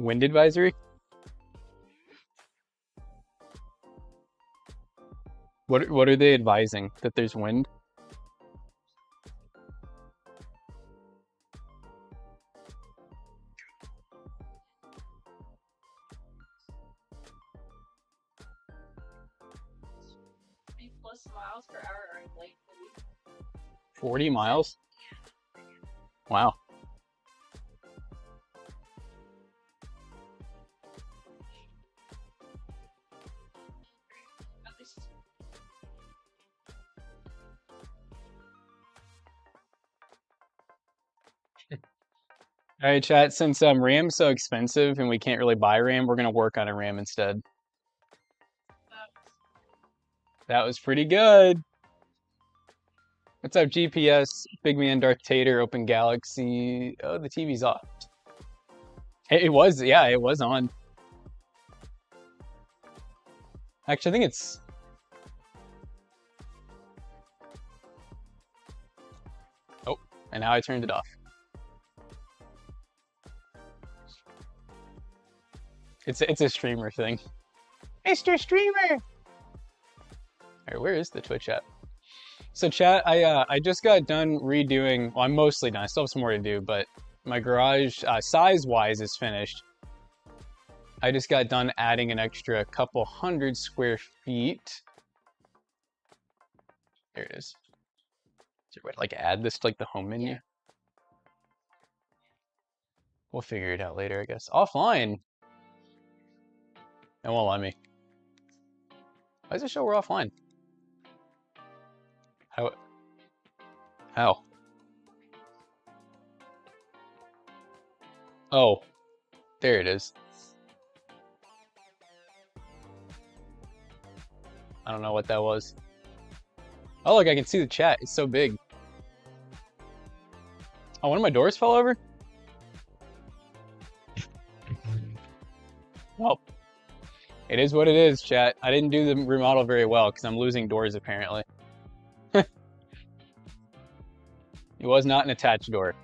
Wind advisory? What are they advising? That there's wind? Plus miles per hour are likely. 40 miles? Wow. At least. All right, chat. Since RAM's so expensive and we can't really buy RAM, we're gonna work on a RAM instead. That was pretty good. What's up, GPS? Big Man, Darth Tater, Open Galaxy. Oh, the TV's off. It was, yeah, it was on. Actually, I think it's. Oh, and now I turned it off. It's a streamer thing. Mr. Streamer! Alright, where is the Twitch app? So chat, I just got done redoing, well, I'm mostly done, I still have some more to do, but my garage, size-wise, is finished. I just got done adding an extra couple hundred square feet. There it is. Is there a way to, like, add this to, like, the home menu? Yeah. We'll figure it out later, I guess. Offline? It won't let me. Why does it show we're offline? How? How? Oh, there it is. I don't know what that was. Oh, look, I can see the chat. It's so big. Oh, one of my doors fell over? Well, it is what it is, chat. I didn't do the remodel very well because I'm losing doors, apparently. It was not an attached door.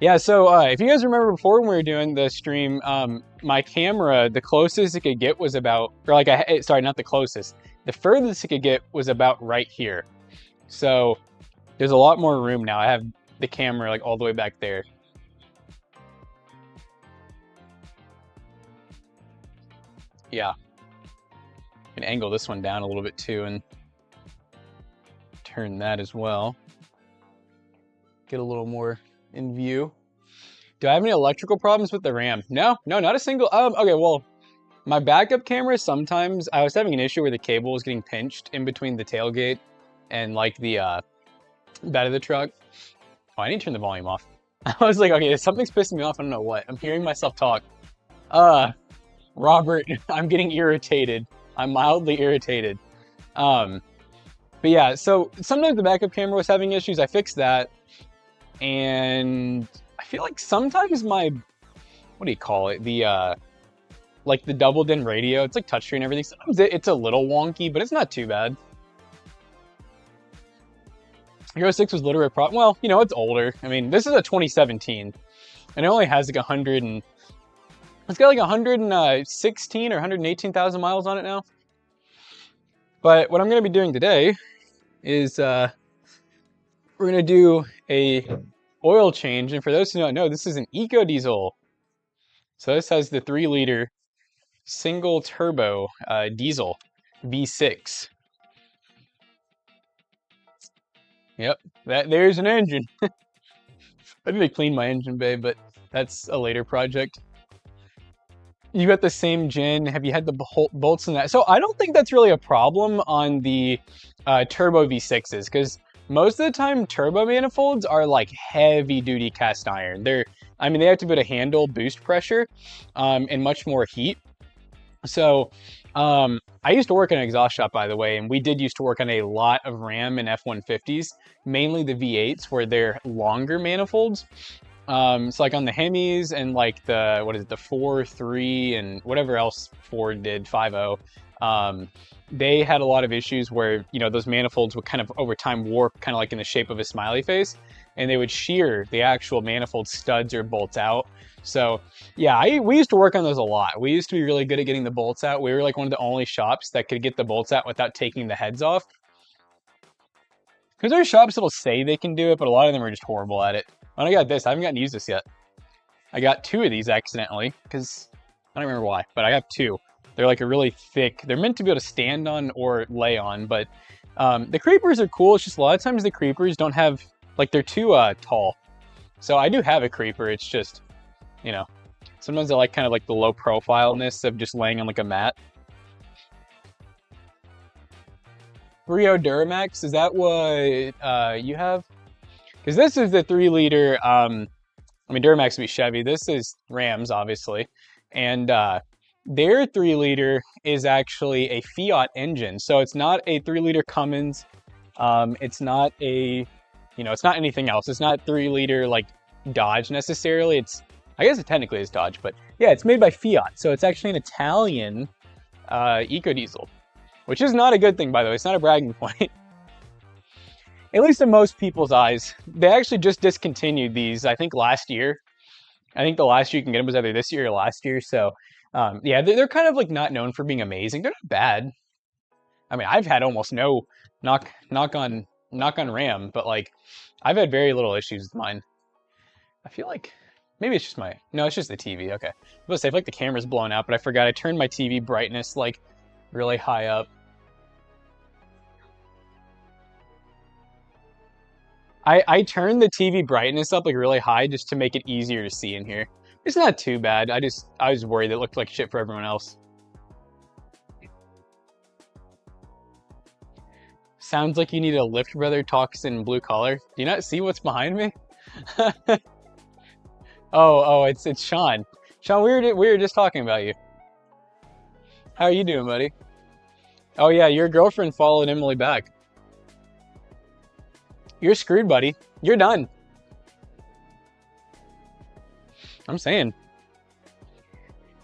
Yeah, so if you guys remember before when we were doing the stream, my camera, the closest it could get was about, or like, sorry, not the closest. The furthest it could get was about right here. So there's a lot more room now. I have the camera like all the way back there. Yeah. I can angle this one down a little bit too and turn that as well. Get a little more in view. Do I have any electrical problems with the RAM? No, not a single. Okay, well, my backup camera, sometimes I was having an issue where the cable was getting pinched in between the tailgate and like the bed of the truck. Oh, I need to turn the volume off. I was like, okay, something's pissing me off. I don't know what. I'm hearing myself talk. Robert, I'm getting irritated. I'm mildly irritated. But yeah, so sometimes the backup camera was having issues. I fixed that. And I feel like sometimes my, what do you call it? The, like the double din radio, it's like touchscreen and everything. Sometimes it's a little wonky, but it's not too bad. Hero 6 was literally a problem. Well, you know, it's older. I mean, this is a 2017 and it only has like 100 and, it's got like 116 or 118,000 miles on it now. But what I'm going to be doing today is, we're going to do a oil change. And for those who don't know, this is an EcoDiesel. So this has the 3-liter single turbo diesel V6. Yep, there's an engine. I need to clean my engine bay, but that's a later project. You got the same gen. Have you had the bolts in that? So I don't think that's really a problem on the turbo V6s because most of the time turbo manifolds are like heavy duty cast iron. I mean, they have to be able to handle boost pressure and much more heat. So I used to work in an exhaust shop, by the way, and we did used to work on a lot of Ram and F-150s, mainly the V8s where they're longer manifolds. So like on the Hemis and like the, what is it, the 4.3 and whatever else Ford did, 5.0, they had a lot of issues where, you know, those manifolds would kind of over time warp kind of like in the shape of a smiley face. and they would shear the actual manifold studs or bolts out. So yeah, we used to work on those a lot. We used to be really good at getting the bolts out. We were like one of the only shops that could get the bolts out without taking the heads off. Because there are shops that'll say they can do it, but a lot of them are just horrible at it. And I got this. I haven't gotten to use this yet. I got 2 of these accidentally, because I don't remember why, but I have 2. They're like a really thick, they're meant to be able to stand on or lay on, but the creepers are cool. It's just a lot of times the creepers don't have, like they're too tall. So I do have a creeper, it's just, you know, sometimes I like kind of like the low profileness of just laying on like a mat. Brio Duramax, is that what you have? Because this is the 3-liter, I mean, Duramax would be Chevy. This is Rams, obviously. And their 3-liter is actually a Fiat engine. So it's not a 3-liter Cummins. It's not a, you know, it's not anything else. It's not 3-liter like Dodge necessarily. It's, I guess it technically is Dodge, but yeah, it's made by Fiat. So it's actually an Italian eco-diesel, which is not a good thing, by the way. It's not a bragging point. At least in most people's eyes. They actually just discontinued these, I think, last year. I think the last year you can get them was either this year or last year. So, yeah, they're kind of like not known for being amazing. They're not bad. I mean, I've had almost no knock on Ram, but like, I've had very little issues with mine. I feel like maybe it's just no, it's just the TV. Okay, I was gonna say I feel like the camera's blown out, but I forgot I turned my TV brightness like really high up. I turned the TV brightness up like really high just to make it easier to see in here. It's not too bad. I was worried it looked like shit for everyone else. Sounds like you need a Lift Brother Toxin blue collar. Do you not see what's behind me? Oh, it's Sean. Sean, we were just talking about you. How are you doing, buddy? Oh yeah, your girlfriend followed Emily back. You're screwed, buddy. You're done. I'm saying.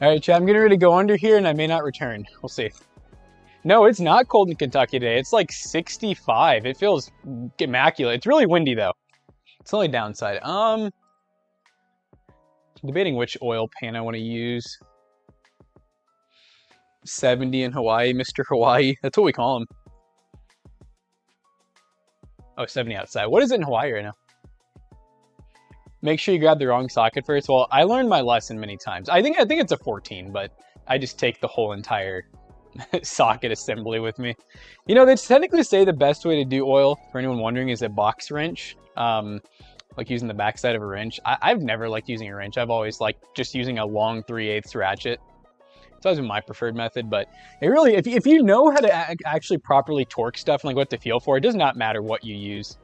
All right, chat, I'm getting ready to go under here and I may not return. We'll see. No, it's not cold in Kentucky today. It's like 65. It feels immaculate. It's really windy though. It's the only downside. Debating which oil pan I want to use. 70 in Hawaii, Mr. Hawaii. That's what we call him. Oh, 70 outside. What is it in Hawaii right now? Make sure you grab the wrong socket first. Well, I learned my lesson many times. I think it's a 14, but I just take the whole entire socket assembly with me. You know, they technically say the best way to do oil, for anyone wondering, is a box wrench. Like using the backside of a wrench. I've never liked using a wrench. I've always liked just using a long 3/8 ratchet. It's always been my preferred method, but it really, if you know how to actually properly torque stuff and like what to feel for, it does not matter what you use.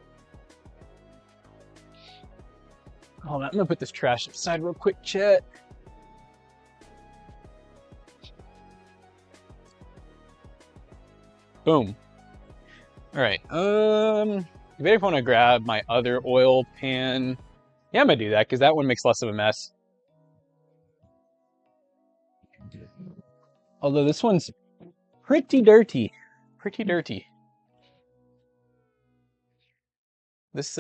Hold on, I'm gonna put this trash aside real quick, chat. Boom. All right, maybe if I want to grab my other oil pan. Yeah, I'm gonna do that because that one makes less of a mess. Although this one's pretty dirty. Pretty dirty. This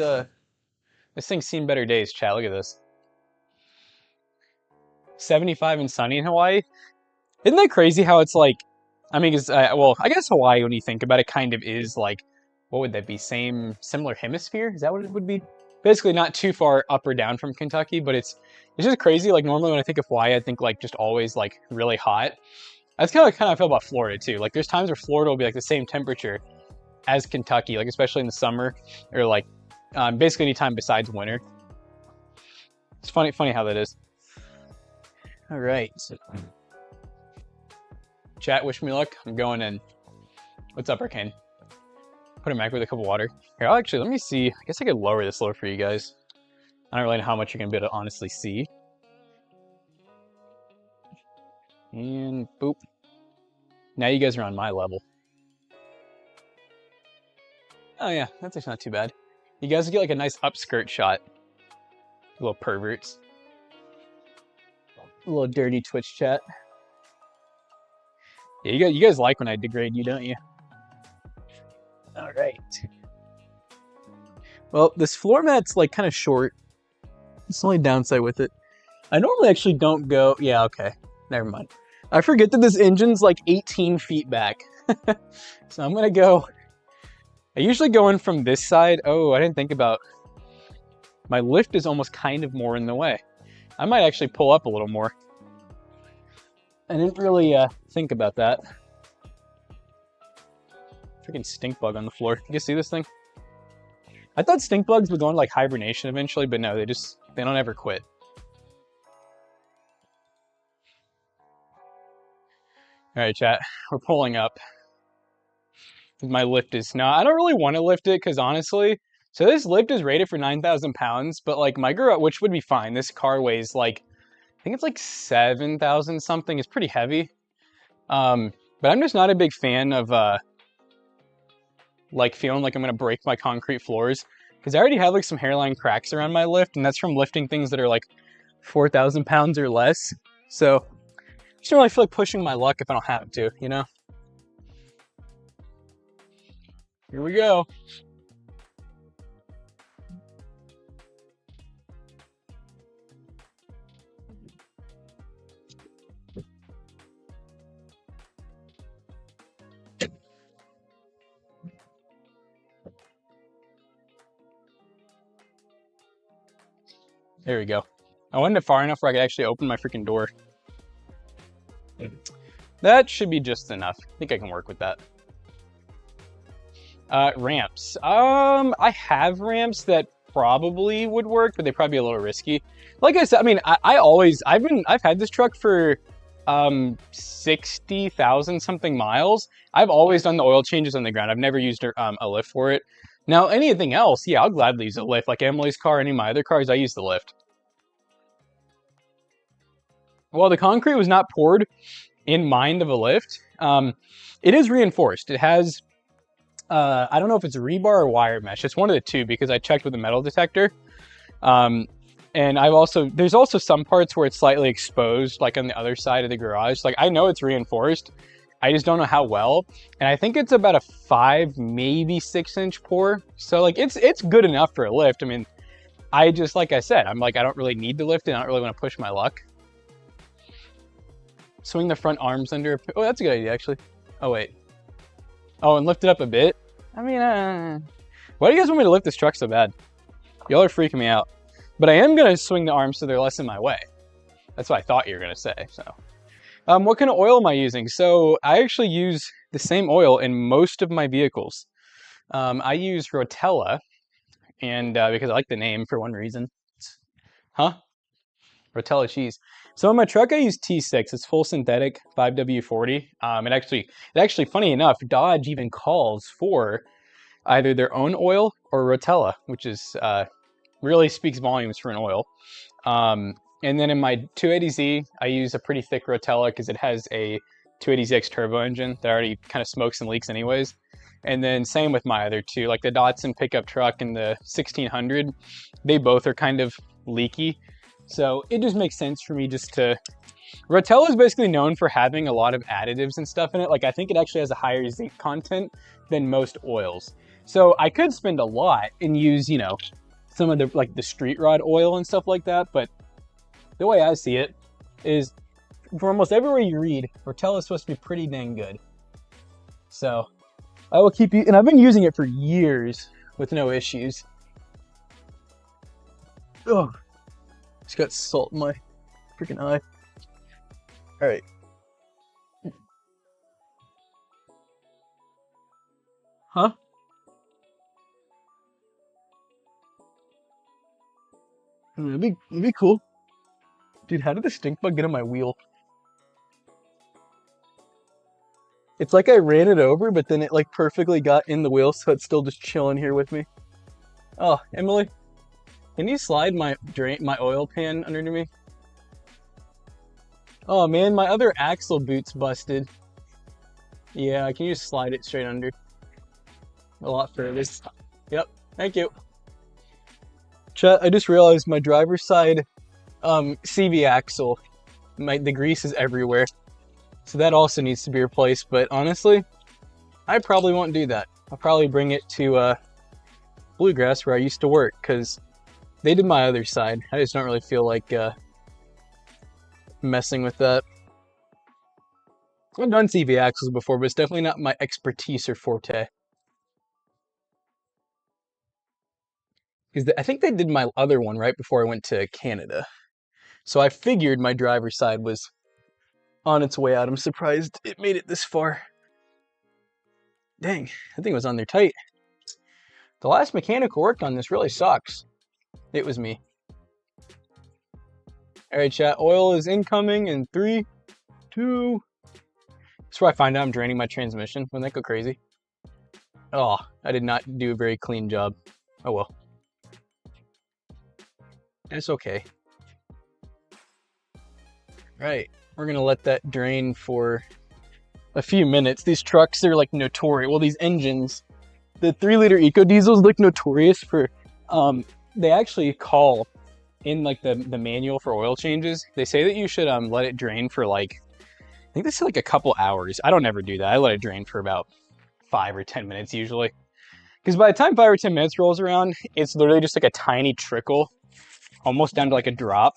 thing's seen better days, chat. Look at this. 75 and sunny in Hawaii. Isn't that crazy how it's like, I mean, well, I guess Hawaii, when you think about it, kind of is like, what would that be? Similar hemisphere? Is that what it would be? Basically not too far up or down from Kentucky, but it's just crazy. Like normally when I think of Hawaii, I think like just always like really hot. That's kind of how I feel about Florida too. Like there's times where Florida will be like the same temperature as Kentucky, like especially in the summer or like basically any time besides winter. It's funny how that is. All right. Chat, wish me luck. I'm going in. What's up, Arcane? Put it back with a cup of water. Here, let me see. I guess I could lower this lower for you guys. I don't really know how much you're gonna be able to honestly see. And boop. Now you guys are on my level. Oh yeah, that's actually not too bad. You guys get like a nice upskirt shot. Little perverts. A little dirty Twitch chat. Yeah, you guys like when I degrade you, don't you? All right. Well, this floor mat's like kind of short. It's the only downside with it. I normally actually don't go, yeah, okay, never mind. I forget that this engine's like 18 feet back. So I'm gonna go, I usually go in from this side. Oh, I didn't think about, my lift is almost kind of more in the way. I might actually pull up a little more. I didn't really think about that. Freaking stink bug on the floor. You guys see this thing? I thought stink bugs would go into like hibernation eventually, but no, they don't ever quit. All right, chat, we're pulling up. My lift is now, I don't really want to lift it because honestly, so this lift is rated for 9,000 pounds, but like my garage, which would be fine. This car weighs like, I think it's like 7,000 something. It's pretty heavy. But I'm just not a big fan of like feeling like I'm gonna break my concrete floors because I already have like some hairline cracks around my lift, and that's from lifting things that are like 4,000 pounds or less. So I just don't really feel like pushing my luck if I don't have to, you know? Here we go. There we go. I went it far enough where I could actually open my freaking door. That should be just enough. I think I can work with that. Ramps. I have ramps that probably would work, but they'd probably be a little risky. Like I said, I mean, I've had this truck for 60,000 something miles. I've always done the oil changes on the ground. I've never used a lift for it. Now, anything else, yeah, I'll gladly use a lift. Like Emily's car, any of my other cars, I use the lift. Well, the concrete was not poured in mind of a lift. It is reinforced. It has, I don't know if it's rebar or wire mesh. It's one of the two because I checked with a metal detector. And there's also some parts where it's slightly exposed, like on the other side of the garage. Like I know it's reinforced. I just don't know how well. And I think it's about a 5, maybe 6-inch pour. So like it's good enough for a lift. I mean, like I said, I'm like, I don't really need to lift it. I don't really want to push my luck. Swing the front arms under. Oh, that's a good idea, actually. Oh, wait. Oh, and lift it up a bit. I mean, why do you guys want me to lift this truck so bad? Y'all are freaking me out. But I am going to swing the arms so they're less in my way. That's what I thought you were going to say, so. What kind of oil am I using? So I actually use the same oil in most of my vehicles. I use Rotella, and because I like the name for one reason. Huh? Rotella cheese. So in my truck I use T6. It's full synthetic 5W40. It actually, funny enough, Dodge even calls for either their own oil or Rotella, which is really speaks volumes for an oil. And then in my 280Z, I use a pretty thick Rotella because it has a 280ZX turbo engine that already kind of smokes and leaks anyways. And then same with my other two, like the Datsun pickup truck and the 1600, they both are kind of leaky. So it just makes sense for me just to... Rotella is basically known for having a lot of additives and stuff in it. Like I think it actually has a higher zinc content than most oils. So I could spend a lot and use, you know, some of the like the street rod oil and stuff like that, but the way I see it is for almost everywhere you read, Rotella is supposed to be pretty dang good. So I will keep you, and I've been using it for years with no issues. Oh, just got salt in my freaking eye. All right. Huh? It'd be cool. Dude, how did the stink bug get on my wheel? It's like I ran it over, but then it like perfectly got in the wheel, so it's still just chilling here with me. Oh, Emily, can you slide my oil pan under me? Oh man, my other axle boot's busted. Yeah, can you just slide it straight under? A lot further. Yep, thank you. Chat, I just realized my driver's side CV axle, the grease is everywhere. So that also needs to be replaced, but honestly, I probably won't do that. I'll probably bring it to Bluegrass where I used to work, because they did my other side. I just don't really feel like messing with that. I've done CV axles before, but it's definitely not my expertise or forte. Because I think they did my other one right before I went to Canada. So I figured my driver's side was on its way out. I'm surprised it made it this far. Dang, I think it was on there tight. The last mechanic who worked on this really sucks. It was me. Alright, chat. Oil is incoming in 3, 2. That's where I find out I'm draining my transmission. Wouldn't that go crazy? Oh, I did not do a very clean job. Oh well. It's okay. Right, we're gonna let that drain for a few minutes. These trucks, they're like notorious. Well, these engines, the 3-liter EcoDiesels, look notorious for, they actually call in like the manual for oil changes. They say that you should let it drain for like, I think they say like a couple hours. I don't ever do that. I let it drain for about 5 or 10 minutes usually. Because by the time 5 or 10 minutes rolls around, it's literally just like a tiny trickle, almost down to like a drop.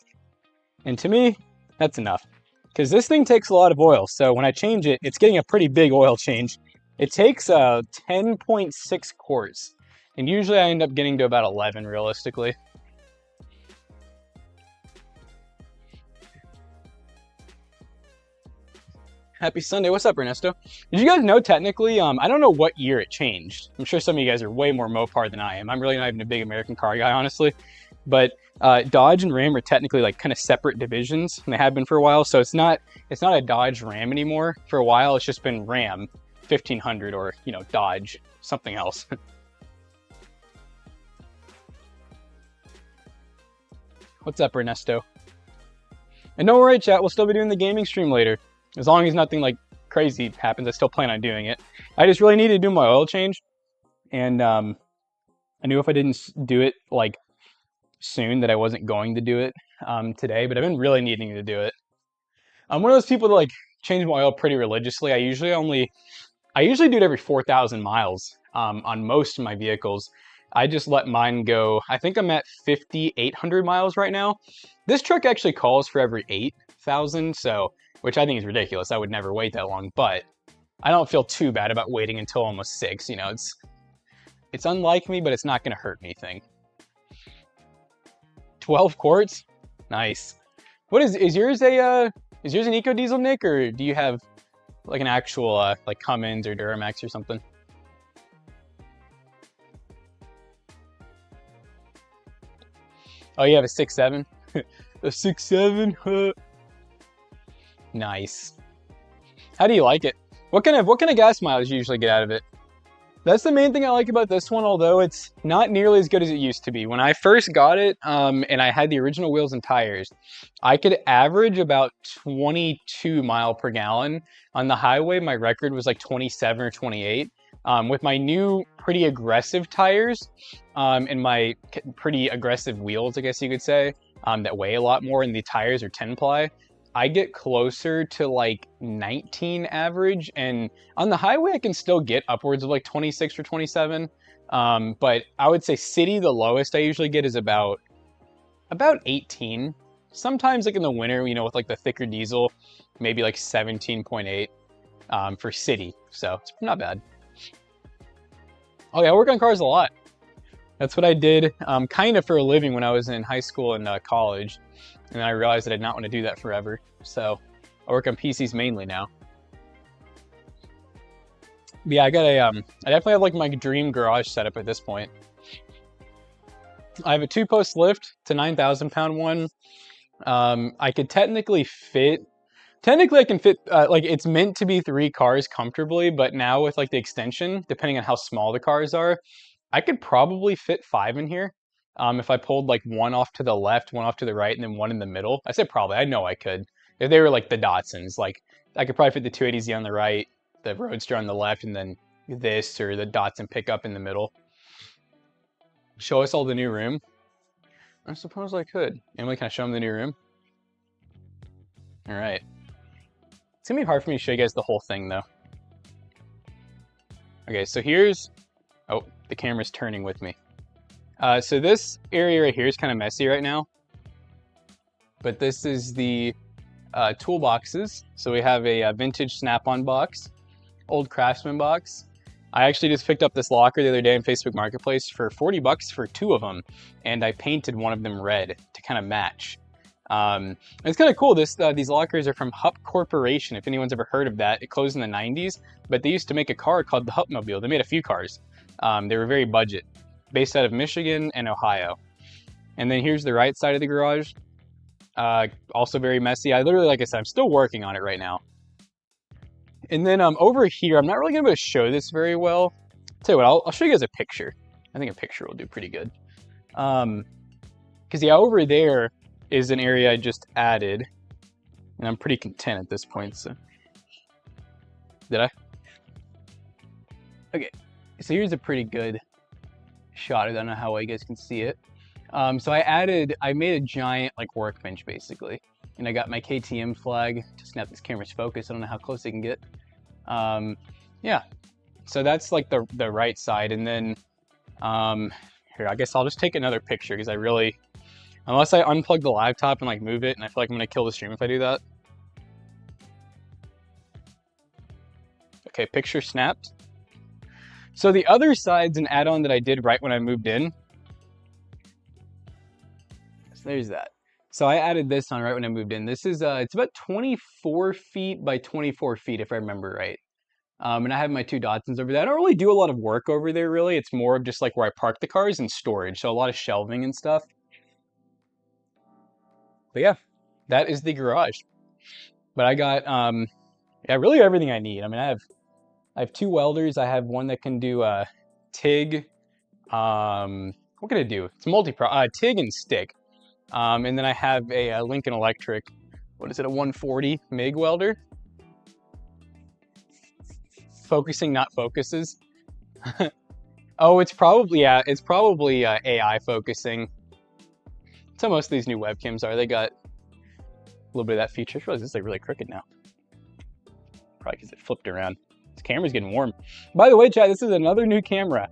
And to me, that's enough. Because this thing takes a lot of oil. So when I change it, it's getting a pretty big oil change. It takes 10.6 quarts. And usually I end up getting to about 11 realistically. Happy Sunday. What's up, Ernesto? Did you guys know technically, I don't know what year it changed. I'm sure some of you guys are way more Mopar than I am. I'm really not even a big American car guy, honestly. But Dodge and Ram are technically like kind of separate divisions, and they have been for a while. So it's not a Dodge Ram anymore. For a while, it's just been Ram 1500 or, you know, Dodge, something else. What's up, Ernesto? And don't worry, chat, we'll still be doing the gaming stream later. As long as nothing like crazy happens, I still plan on doing it. I just really need to do my oil change. And I knew if I didn't do it like soon that I wasn't going to do it today, but I've been really needing to do it. I'm one of those people that like change my oil pretty religiously. I usually do it every 4,000 miles on most of my vehicles. I just let mine go. I think I'm at 5,800 miles right now. This truck actually calls for every 8,000, so which I think is ridiculous. I would never wait that long, but I don't feel too bad about waiting until almost 6. You know, it's unlike me, but it's not going to hurt anything. 12 quarts, nice. What is yours an EcoDiesel, Nick, or do you have like an actual like Cummins or Duramax or something? Oh, you have a 6.7? A 6.7? Nice. How do you like it? What kind of gas mileage do you usually get out of it? That's the main thing I like about this one, although it's not nearly as good as it used to be. When I first got it, and I had the original wheels and tires, I could average about 22 mile per gallon. On the highway, my record was like 27 or 28. With my new pretty aggressive tires, and my pretty aggressive wheels, I guess you could say, that weigh a lot more, and the tires are 10 ply, I get closer to like 19 average, and on the highway I can still get upwards of like 26 or 27. But I would say city, the lowest I usually get is about 18. Sometimes like in the winter, you know, with like the thicker diesel, maybe like 17.8 for city. So it's not bad. Oh yeah, I work on cars a lot. That's what I did kind of for a living when I was in high school and college. And then I realized that I did not want to do that forever. So I work on PCs mainly now. But yeah, I definitely have like my dream garage setup at this point. I have a 2-post lift. It's a 9,000 pound one. I could technically I can fit, like it's meant to be 3 cars comfortably, but now with like the extension, depending on how small the cars are, I could probably fit 5 in here. If I pulled like 1 off to the left, 1 off to the right, and then 1 in the middle. I said probably, I know I could. If they were like the Datsuns, like I could probably fit the 280Z on the right, the Roadster on the left, and then this or the Datsun pickup in the middle. Show us all the new room. I suppose I could. Emily, can I show them the new room? All right. It's gonna be hard for me to show you guys the whole thing though. Okay, so here's, oh, the camera's turning with me. So this area right here is kind of messy right now, but this is the toolboxes. So we have a vintage Snap-on box, old Craftsman box. I actually just picked up this locker the other day in Facebook Marketplace for 40 bucks for 2 of them, and I painted one of them red to kind of match. It's kind of cool. These lockers are from Hupp Corporation, if anyone's ever heard of that. It closed in the 90s, but they used to make a car called the Huppmobile. They made a few cars. They were very budget, based out of Michigan and Ohio. And then here's the right side of the garage. Also very messy. Like I said, I'm still working on it right now. And then over here, I'm not really gonna be able to show this very well. Tell you what, I'll show you guys a picture. I think a picture will do pretty good. Because yeah, over there is an area I just added, and I'm pretty content at this point. So, did I? Okay, so here's a pretty good shot. I don't know how well you guys can see it. So I made a giant like workbench basically, and I got my KTM flag to snap this camera's focus. I don't know how close I can get. Yeah, so that's like the right side, and then here, I guess I'll just take another picture because unless I unplug the laptop and like move it, and I feel like I'm gonna kill the stream if I do that. Okay, picture snapped. So the other side's an add-on that I did right when I moved in. There's that. So I added this on right when I moved in. This is, it's about 24 feet by 24 feet, if I remember right. And I have my 2 Datsuns over there. I don't really do a lot of work over there, really. It's more of just like where I park the cars and storage. So a lot of shelving and stuff. But yeah, that is the garage. But I got, yeah, really everything I need. I mean, I have 2 welders. I have one that can do TIG. What can it do? It's TIG and stick. And then I have a Lincoln Electric, what is it, a 140 MIG welder? Focusing, not focuses. Oh, it's probably, yeah, it's probably AI focusing. That's how most of these new webcams are. They got a little bit of that feature. I realize this is like really crooked now. Probably because it flipped around. This camera's getting warm. By the way, chat, this is another new camera.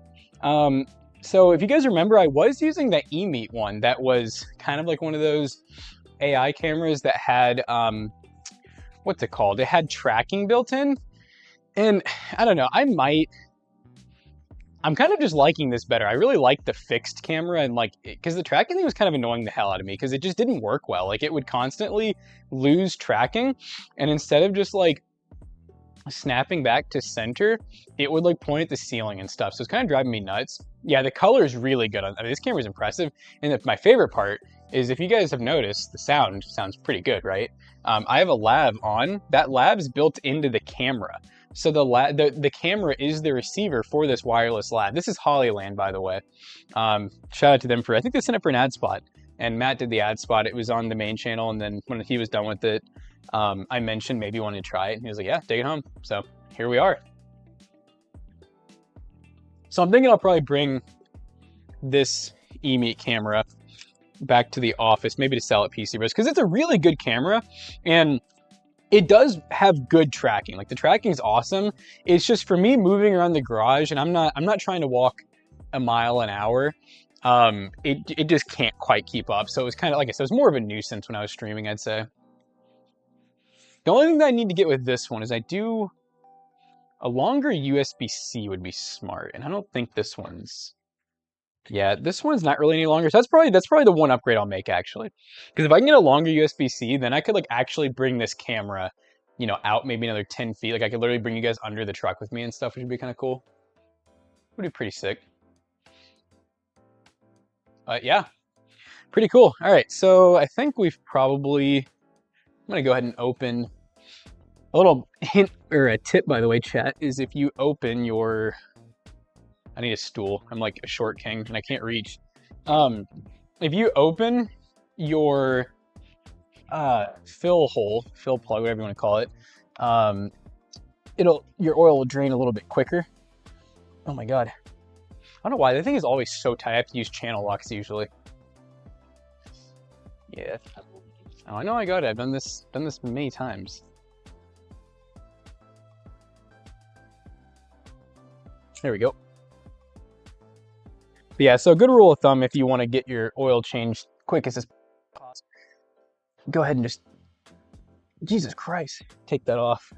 So if you guys remember, I was using that eMeet one that was kind of like one of those AI cameras that had, what's it called? It had tracking built in. And I don't know, I'm kind of just liking this better. I really like the fixed camera, and like, because the tracking thing was kind of annoying the hell out of me because it just didn't work well. Like it would constantly lose tracking, and instead of just like snapping back to center, it would like point at the ceiling and stuff. So it's kind of driving me nuts. Yeah, the color is really good. I mean, this camera is impressive. And my favorite part is, if you guys have noticed, the sound sounds pretty good, right? I have a lav on. That lav is built into the camera. So the camera is the receiver for this wireless lav. This is Hollyland, by the way. Shout out to them I think they sent it for an ad spot. And Matt did the ad spot. It was on the main channel, and then when he was done with it, I mentioned maybe wanted to try it, and he was like, yeah, take it home. So here we are. So I'm thinking I'll probably bring this eMeet camera back to the office, maybe to sell at PC Bros, because it's a really good camera, and it does have good tracking. Like the tracking is awesome. It's just for me moving around the garage, and I'm not trying to walk a mile an hour. It just can't quite keep up. So it was kind of, like I said, it was more of a nuisance when I was streaming, I'd say. The only thing that I need to get with this one is a longer USB-C would be smart, and I don't think this one's, yeah, this one's not really any longer. So that's probably the one upgrade I'll make, actually. Because if I can get a longer USB-C, then I could like actually bring this camera, you know, out maybe another 10 feet. Like I could literally bring you guys under the truck with me and stuff, which would be kind of cool. Would be pretty sick. Yeah, pretty cool. All right, so I think we've probably, I'm gonna go ahead and open. A little hint, or a tip, by the way, chat, is if you open your, I need a stool. I'm like a short king and I can't reach. If you open your fill plug, whatever you want to call it, your oil will drain a little bit quicker. Oh my God. I don't know why, the thing is always so tight. I have to use channel locks usually. Yeah. Oh, I know I got it. I've done this many times. There we go. But yeah, so a good rule of thumb if you want to get your oil changed quickest as possible, go ahead and just, Jesus Christ, take that off.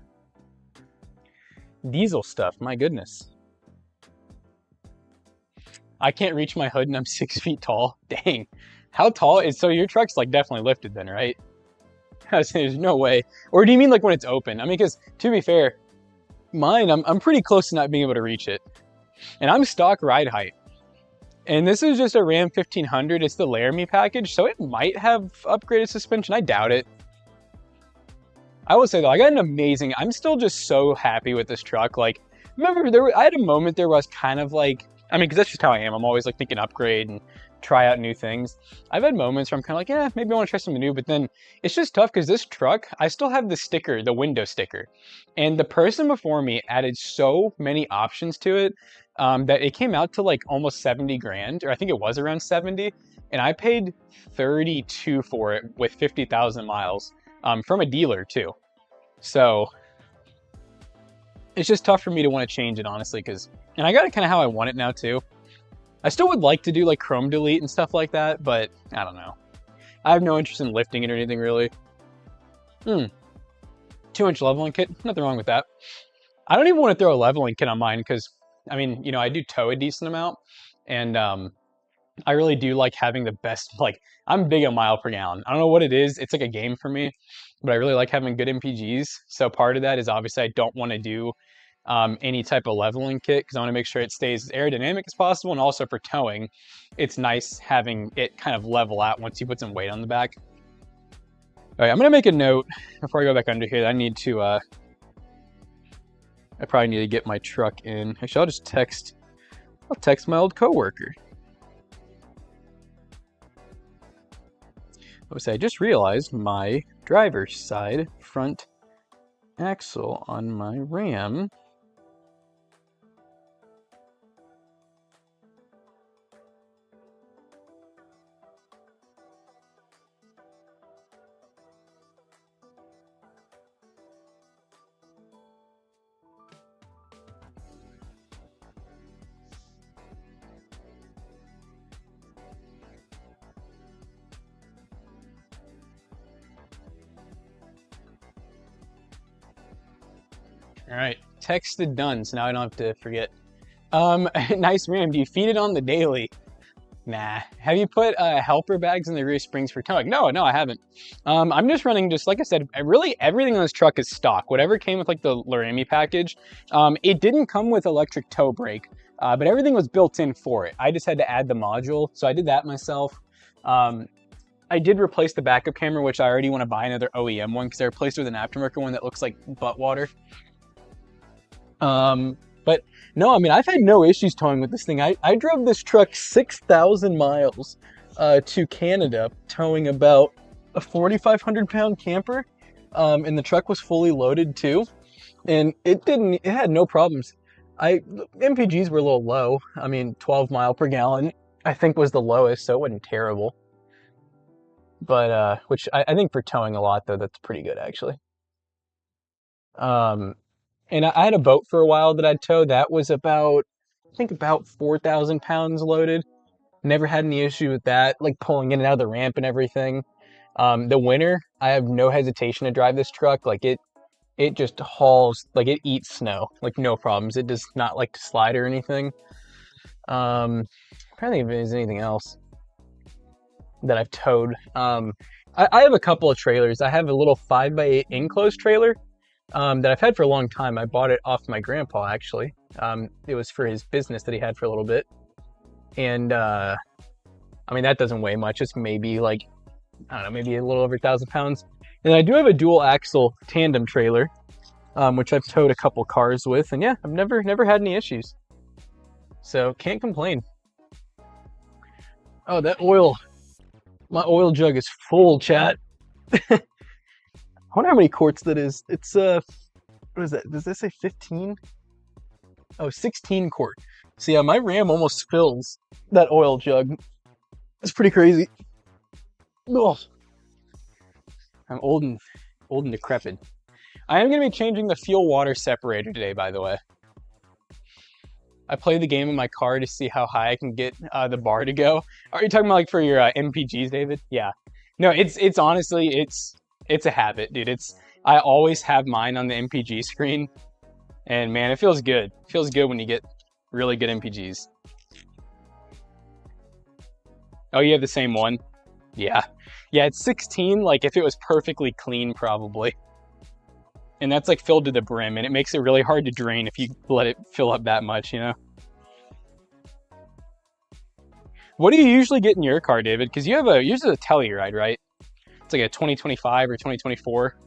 Diesel stuff, my goodness. I can't reach my hood and I'm 6 feet tall. Dang. How tall is, so your truck's like definitely lifted then, right? There's no way. Or do you mean like when it's open? I mean, because to be fair, mine, I'm pretty close to not being able to reach it. And I'm stock ride height. And this is just a Ram 1500. It's the Laramie package, so it might have upgraded suspension. I doubt it. I will say though, I got an amazing, I'm still just so happy with this truck. Like, remember I had a moment there where I was kind of like, I mean, because that's just how I am. I'm always like thinking upgrade and try out new things. I've had moments where I'm kind of like, yeah, maybe I want to try something new, but then it's just tough because this truck, I still have the sticker, the window sticker. And the person before me added so many options to it that it came out to like almost 70 grand, or I think it was around 70. And I paid 32 for it with 50,000 miles from a dealer too. So it's just tough for me to want to change it, honestly, because, and I got it kind of how I want it now too. I still would like to do like chrome delete and stuff like that, but I don't know. I have no interest in lifting it or anything really. 2-inch leveling kit, nothing wrong with that. I don't even want to throw a leveling kit on mine because, I mean, you know, I do tow a decent amount, and I really do like having the best, like, I'm big on mile per gallon. I don't know what it is. It's like a game for me, but I really like having good MPGs. So part of that is obviously I don't want to do any type of leveling kit because I want to make sure it stays as aerodynamic as possible. And also for towing, it's nice having it kind of level out once you put some weight on the back. All right, I'm going to make a note before I go back under here that I need to, I probably need to get my truck in. Actually, I'll text my old coworker. I just realized my driver's side front axle on my Ram All right, texted done, so now I don't have to forget. Nice Ram, do you feed it on the daily? Nah. Have you put helper bags in the rear springs for towing? No, I haven't. I'm just running, just like I said, really everything on this truck is stock. Whatever came with like the Laramie package. It didn't come with electric tow brake, but everything was built in for it. I just had to add the module, so I did that myself. I did replace the backup camera, which I already want to buy another OEM one because I replaced it with an aftermarket one that looks like butt water. But no, I mean, I've had no issues towing with this thing. I drove this truck 6,000 miles to Canada, towing about a 4,500 pound camper. And the truck was fully loaded too. And it had no problems. MPGs were a little low. I mean, 12 mile per gallon, I think was the lowest, so it wasn't terrible. But, which I think for towing a lot though, that's pretty good actually. And I had a boat for a while that I'd tow. That was about, I think about 4,000 pounds loaded. Never had any issue with that, like pulling in and out of the ramp and everything. The winter, I have no hesitation to drive this truck. Like it just hauls, like it eats snow, like no problems. It does not like to slide or anything. I'm trying to think if there's anything else that I've towed. I have a couple of trailers. I have a little 5x8 enclosed trailer. That I've had for a long time. I bought it off my grandpa, actually. It was for his business that he had for a little bit. And, I mean, that doesn't weigh much. It's maybe like, I don't know, maybe a little over 1,000 pounds. And I do have a dual axle tandem trailer, which I've towed a couple cars with. And yeah, I've never had any issues. So can't complain. Oh, that oil, my oil jug is full, chat. I wonder how many quarts that is. It's, what is that? Does that say 15? Oh, 16 quart. So yeah, my Ram almost fills that oil jug. It's pretty crazy. Ugh. I'm old and decrepit. I am going to be changing the fuel water separator today, by the way. I play the game in my car to see how high I can get the bar to go. Are you talking about like for your MPGs, David? Yeah. No, it's honestly, it's a habit, dude. I always have mine on the MPG screen, and man, it feels good. It feels good when you get really good MPGs. Oh, you have the same one? Yeah. Yeah, it's 16, like if it was perfectly clean, probably. And that's like filled to the brim, and it makes it really hard to drain if you let it fill up that much, you know? What do you usually get in your car, David? Because you have usually a Telluride, right? It's like a 2025 or 2024.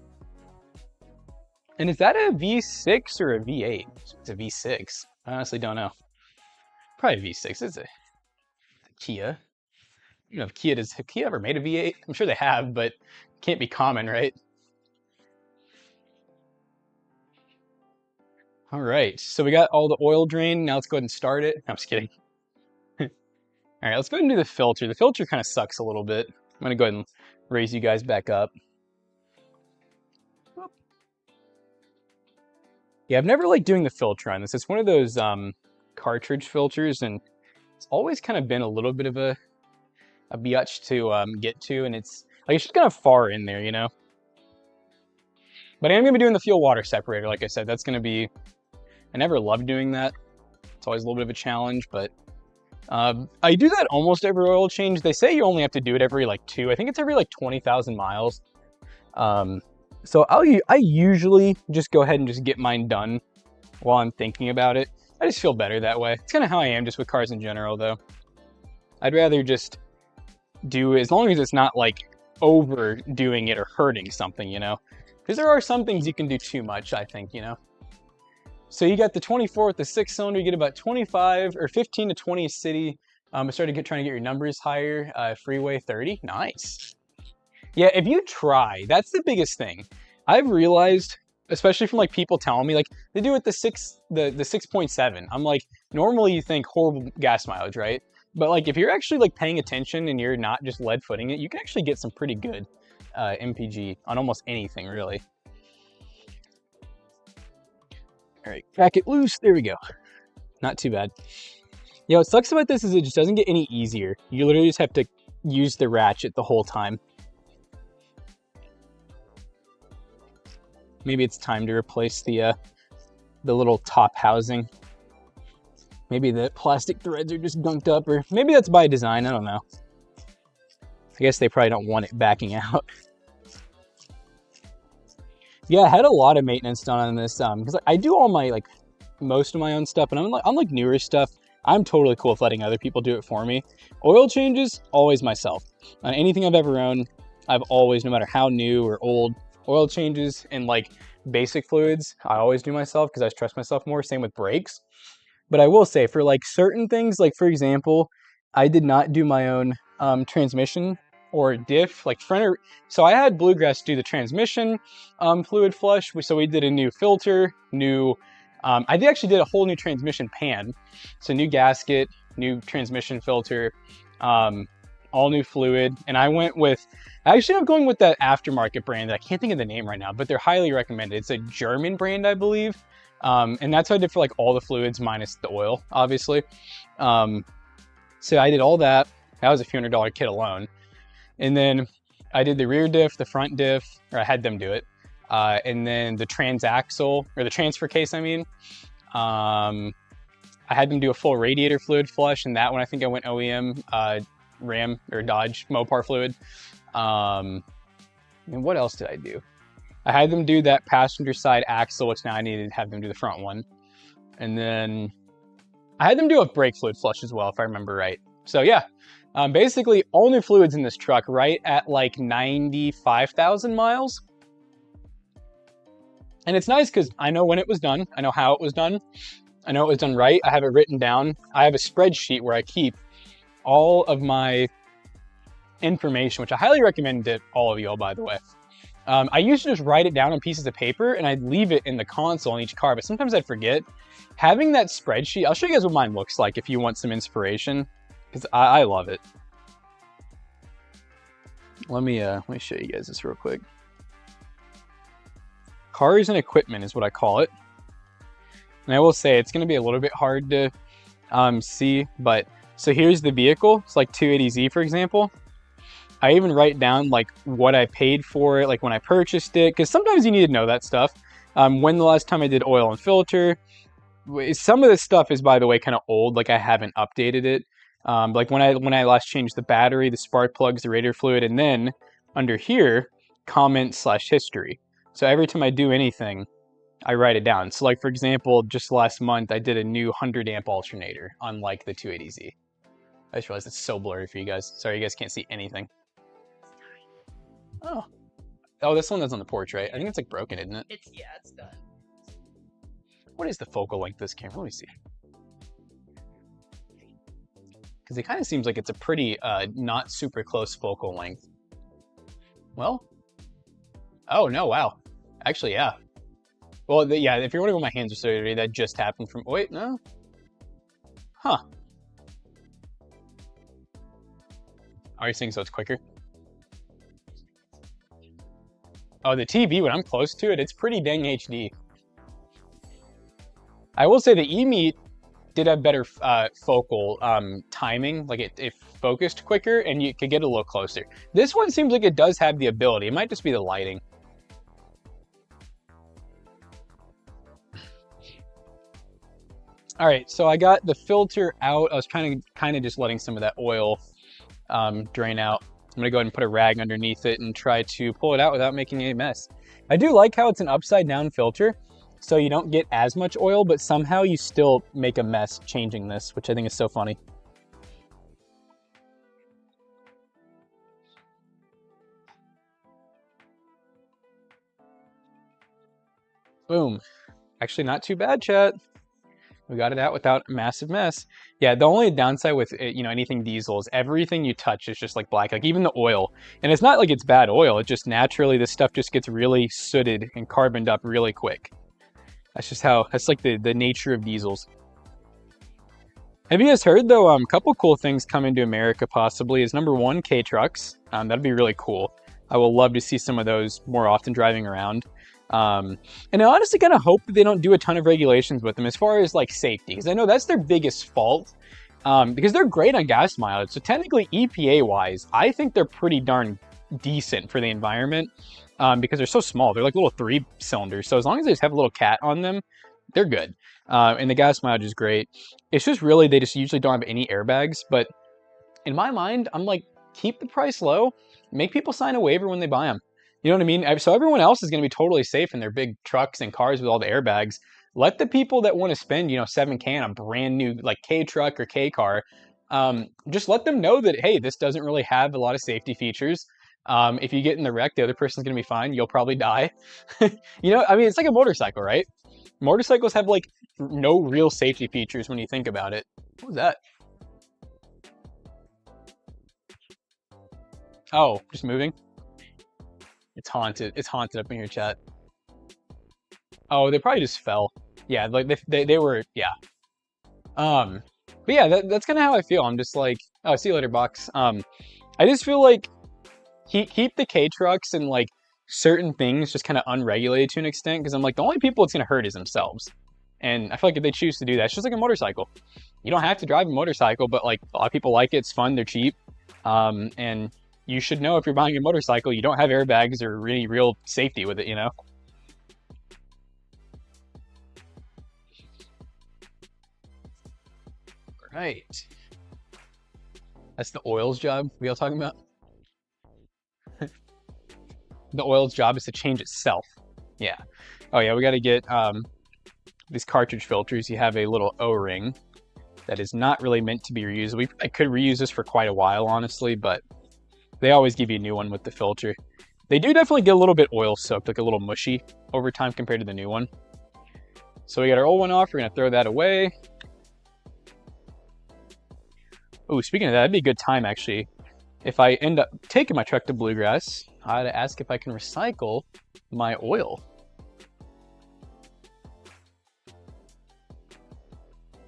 And is that a V6 or a V8? It's a V6. I honestly don't know. Probably a V6. It's a Kia. You know, if Kia has Kia ever made a V8? I'm sure they have, but it can't be common, right? All right, so we got all the oil drain. Now let's go ahead and start it. No, I'm just kidding. All right, let's go ahead and do the filter. The filter kind of sucks a little bit. I'm gonna go ahead and raise you guys back up. Yeah, I've never liked doing the filter on this. It's one of those cartridge filters, and it's always kind of been a little bit of a biatch to get to, and it's like it's just kind of far in there, you know? But I am gonna be doing the fuel water separator, like I said. That's gonna be, I never loved doing that. It's always a little bit of a challenge, but I do that almost every oil change. They say you only have to do it every like 2. I think it's every like 20,000 miles. So I usually just go ahead and just get mine done while I'm thinking about it. I just feel better that way. It's kind of how I am just with cars in general, though. I'd rather just do, as long as it's not like overdoing it or hurting something, you know? Because there are some things you can do too much, I think, you know? So you got the 24 with the 6-cylinder, you get about 25 or 15 to 20 city. I started trying to get your numbers higher. Freeway 30, nice. Yeah, if you try, that's the biggest thing. I've realized, especially from like people telling me, like they do it the 6.7. I'm like, normally you think horrible gas mileage, right? But like if you're actually like paying attention and you're not just lead footing it, you can actually get some pretty good MPG on almost anything, really. All right, crack it loose. There we go. Not too bad. Yeah, what sucks about this is it just doesn't get any easier. You literally just have to use the ratchet the whole time. Maybe it's time to replace the little top housing. Maybe the plastic threads are just gunked up, or maybe that's by design, I don't know. I guess they probably don't want it backing out. Yeah, I had a lot of maintenance done on this because I do all my, like, most of my own stuff, and on like newer stuff, I'm totally cool with letting other people do it for me. Oil changes, always myself. On anything I've ever owned, I've always, no matter how new or old, oil changes and like basic fluids, I always do myself because I trust myself more. Same with brakes. But I will say for like certain things, like for example, I did not do my own transmission or diff, like so I had Bluegrass do the transmission fluid flush. So we did a new filter, I actually did a whole new transmission pan. So new gasket, new transmission filter, all new fluid. And I actually I'm going with that aftermarket brand that I can't think of the name right now, but they're highly recommended. It's a German brand, I believe. And that's what I did for like all the fluids minus the oil, obviously. So I did all that. That was a few $100 kit alone. And then I did the rear diff, the front diff, or I had them do it. And then the transaxle, or the transfer case, I mean. I had them do a full radiator fluid flush, and that one I think I went OEM, Ram or Dodge Mopar fluid. And what else did I do? I had them do that passenger side axle, which now I needed to have them do the front one. And then I had them do a brake fluid flush as well, if I remember right. So yeah, basically all new fluids in this truck right at like 95,000 miles. And it's nice because I know when it was done. I know how it was done. I know it was done right. I have it written down. I have a spreadsheet where I keep all of my information, which I highly recommend to all of you all, by the way. I used to just write it down on pieces of paper and I'd leave it in the console in each car, but sometimes I'd forget. Having that spreadsheet, I'll show you guys what mine looks like if you want some inspiration, because I love it. Let me show you guys this real quick. Cars and equipment is what I call it. And I will say it's going to be a little bit hard to see, but so here's the vehicle. It's like 280Z, for example. I even write down like what I paid for it, like when I purchased it, because sometimes you need to know that stuff. When the last time I did oil and filter. Some of this stuff is, by the way, kind of old. Like I haven't updated it. Like when I last changed the battery, the spark plugs, the radiator fluid, and then under here, comment/history. So every time I do anything, I write it down. So like for example, just last month I did a new 100 amp alternator on like the 280Z. I just realized it's so blurry for you guys. Sorry, you guys can't see anything. Oh, this one that's on the porch, right? I think it's like broken, isn't it? Yeah, it's done. What is the focal length of this camera? Let me see. Because it kind of seems like it's a pretty not super close focal length. Well, oh no, wow. Actually, yeah. Well, yeah, if you're wondering what my hands are so dirty, that just happened from, wait, no? Huh. Are you saying so it's quicker? Oh, the TV, when I'm close to it, it's pretty dang HD. I will say the eMeet did have better focal timing, like it focused quicker and you could get a little closer. This one seems like it does have the ability. It might just be the lighting. All right, so I got the filter out. I was kind of just letting some of that oil drain out. I'm gonna go ahead and put a rag underneath it and try to pull it out without making a mess. I do like how it's an upside down filter, so you don't get as much oil, but somehow you still make a mess changing this, which I think is so funny. Boom. Actually not too bad, chat. We got it out without a massive mess. Yeah, the only downside with anything diesel is everything you touch is just like black, like even the oil. And it's not like it's bad oil, it just naturally this stuff just gets really sooted and carboned up really quick. That's like the nature of diesels. Have you guys heard though, a couple cool things coming to America possibly is number one, K-Trucks. That'd be really cool. I will love to see some of those more often driving around. And I honestly kind of hope that they don't do a ton of regulations with them as far as like safety, because I know that's their biggest fault, because they're great on gas mileage. So technically EPA wise, I think they're pretty darn decent for the environment, because they're so small. They're like little 3-cylinders. So as long as they just have a little cat on them, they're good. And the gas mileage is great. It's just really, they just usually don't have any airbags, but in my mind, I'm like, keep the price low, make people sign a waiver when they buy them. You know what I mean? So everyone else is going to be totally safe in their big trucks and cars with all the airbags. Let the people that want to spend, $7K on a brand new like K truck or K car, just let them know that, hey, this doesn't really have a lot of safety features. If you get in the wreck, the other person's going to be fine. You'll probably die. I mean, it's like a motorcycle, right? Motorcycles have like no real safety features when you think about it. What was that? Oh, just moving. It's haunted. It's haunted up in your chat. Oh, they probably just fell. Yeah, like they were, yeah. But yeah, that's kind of how I feel. I'm just like, oh, see you later, box. I just feel like keep the K trucks and like certain things just kind of unregulated to an extent, because I'm like, the only people it's gonna hurt is themselves. And I feel like if they choose to do that, it's just like a motorcycle. You don't have to drive a motorcycle, but like a lot of people like it. It's fun. They're cheap. And you should know if you're buying a motorcycle, you don't have airbags or really real safety with it, Right. That's the oil's job we all talking about? The oil's job is to change itself. Yeah. Oh yeah, we got to get these cartridge filters. You have a little O-ring that is not really meant to be reused. I could reuse this for quite a while, honestly, but they always give you a new one with the filter. They do definitely get a little bit oil soaked, like a little mushy over time compared to the new one. So we got our old one off. We're gonna throw that away. Oh, speaking of that, that'd be a good time actually. If I end up taking my truck to Bluegrass, I'd ask if I can recycle my oil.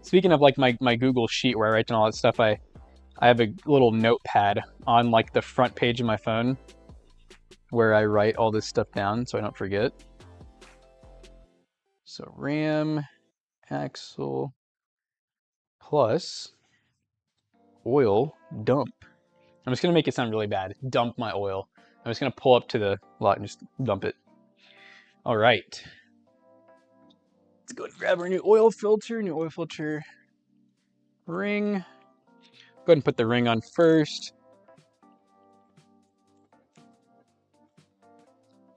Speaking of like my Google sheet where I write down all that stuff, I have a little notepad on like the front page of my phone where I write all this stuff down so I don't forget. So ram, axle, plus oil dump. I'm just gonna make it sound really bad. Dump my oil. I'm just gonna pull up to the lot and just dump it. All right. Let's go and grab our new oil filter. New oil filter ring. Go ahead and put the ring on first.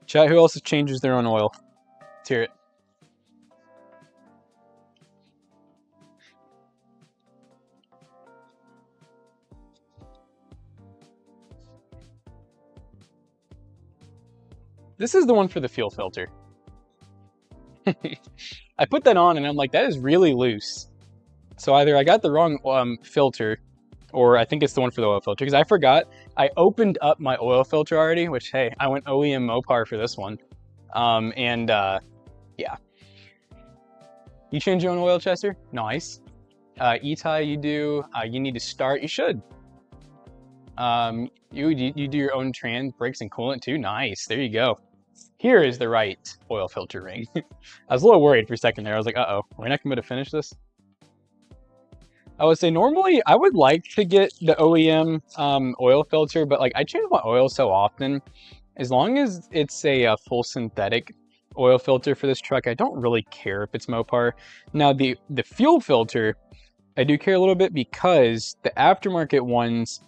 Chat, who else changes their own oil? Let's hear it. This is the one for the fuel filter. I put that on and I'm like, that is really loose. So either I got the wrong filter, or I think it's the one for the oil filter, because I forgot. I opened up my oil filter already, which, hey, I went OEM Mopar for this one. Yeah. You change your own oil, Chester? Nice. Etai, you do. You need to start. You should. You do your own trans, brakes, and coolant too? Nice. There you go. Here is the right oil filter ring. I was a little worried for a second there. I was like, uh-oh, we're not going to finish this? I would say normally I would like to get the OEM oil filter, but like I change my oil so often. As long as it's a full synthetic oil filter for this truck, I don't really care if it's Mopar. Now the fuel filter, I do care a little bit, because the aftermarket ones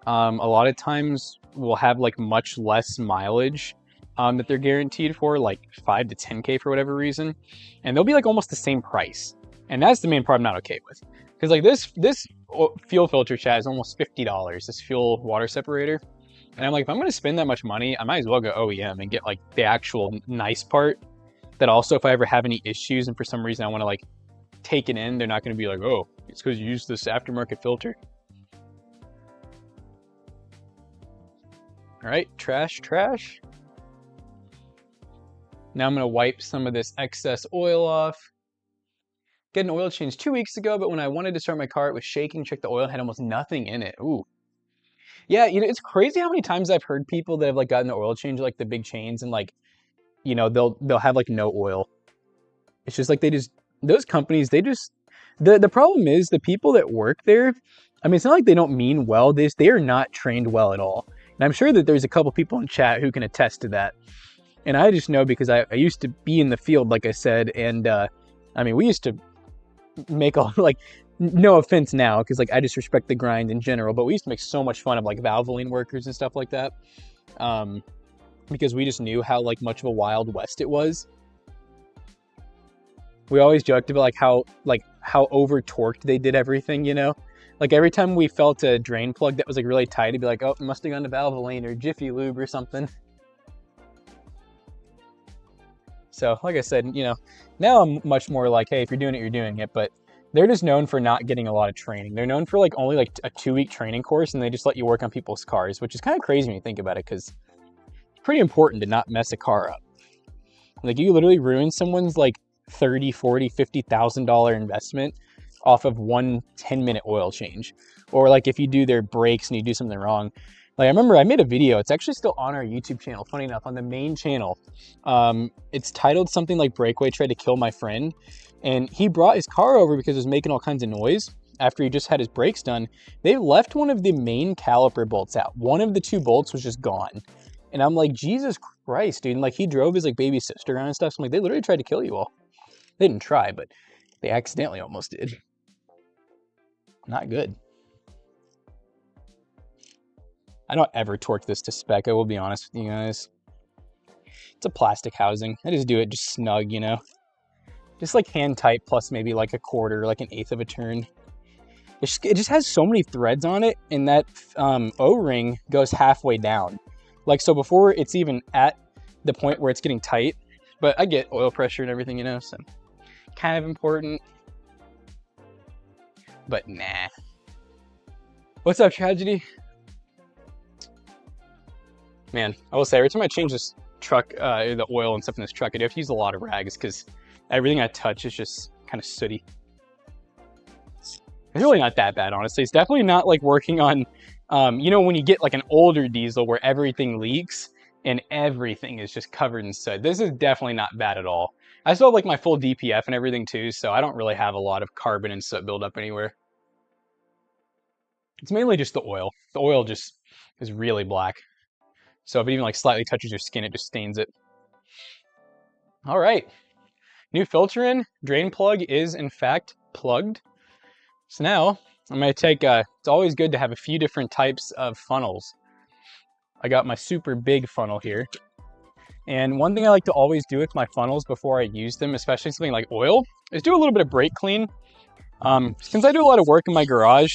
a lot of times will have like much less mileage that they're guaranteed for, like 5 to 10K for whatever reason, and they'll be like almost the same price. And that's the main part I'm not okay with. Because like this fuel filter, chat, is almost $50, this fuel water separator. And I'm like, if I'm going to spend that much money, I might as well go OEM and get like the actual nice part. That also, if I ever have any issues and for some reason I want to like take it in, they're not going to be like, oh, it's because you use this aftermarket filter. All right, trash. Now I'm going to wipe some of this excess oil off. Get an oil change 2 weeks ago, but when I wanted to start my car, it was shaking. Checked the oil and had almost nothing in it. Ooh. Yeah, you know, it's crazy how many times I've heard people that have like gotten the oil change, like the big chains, and like, you know, they'll have like no oil. It's just like those companies, the problem is the people that work there, I mean, it's not like they don't mean well. They are not trained well at all. And I'm sure that there's a couple people in chat who can attest to that. And I just know because I used to be in the field, like I said, and I mean, we used to make all, like, no offense now, because like I just respect the grind in general, but we used to make so much fun of like Valvoline workers and stuff like that, because we just knew how like much of a wild west it was. We always joked about like how over torqued they did everything, you know, like every time we felt a drain plug that was like really tight, it'd be like, oh, it must have gone to Valvoline or Jiffy Lube or something. So like I said, you know, now I'm much more like, hey, if you're doing it, you're doing it. But they're just known for not getting a lot of training. They're known for like only like a 2-week training course, and they just let you work on people's cars, which is kind of crazy when you think about it, because it's pretty important to not mess a car up. Like you literally ruin someone's like $30,000, $40,000, $50,000 investment off of one 10-minute oil change. Or like if you do their brakes and you do something wrong. Like I remember I made a video, it's actually still on our YouTube channel, funny enough, on the main channel. It's titled something like Breakaway Tried to Kill My Friend. And he brought his car over because it was making all kinds of noise after he just had his brakes done. They left one of the main caliper bolts out. One of the 2 bolts was just gone. And I'm like, Jesus Christ, dude. And like he drove his like baby sister around and stuff. So I'm like, they literally tried to kill you all. They didn't try, but they accidentally almost did. Not good. I don't ever torque this to spec, I will be honest with you guys. It's a plastic housing. I just do it just snug, you know. Just like hand tight plus maybe like a quarter, like an 1/8 of a turn. It just has so many threads on it, and that O-ring goes halfway down. Like, so before it's even at the point where it's getting tight, but I get oil pressure and everything, you know, so kind of important. But nah. What's up, Tragedy? Man, I will say, every time I change this truck, the oil and stuff in this truck, I do have to use a lot of rags because everything I touch is just kind of sooty. It's really not that bad, honestly. It's definitely not like working on, you know, when you get like an older diesel where everything leaks and everything is just covered in soot. This is definitely not bad at all. I still have like my full DPF and everything too, so I don't really have a lot of carbon and soot buildup anywhere. It's mainly just the oil. The oil just is really black. So if it even like slightly touches your skin, it just stains it. All right, new filter in, drain plug is in fact plugged. So now I'm gonna take, it's always good to have a few different types of funnels. I got my super big funnel here. And one thing I like to always do with my funnels before I use them, especially something like oil, is do a little bit of brake clean. Since I do a lot of work in my garage,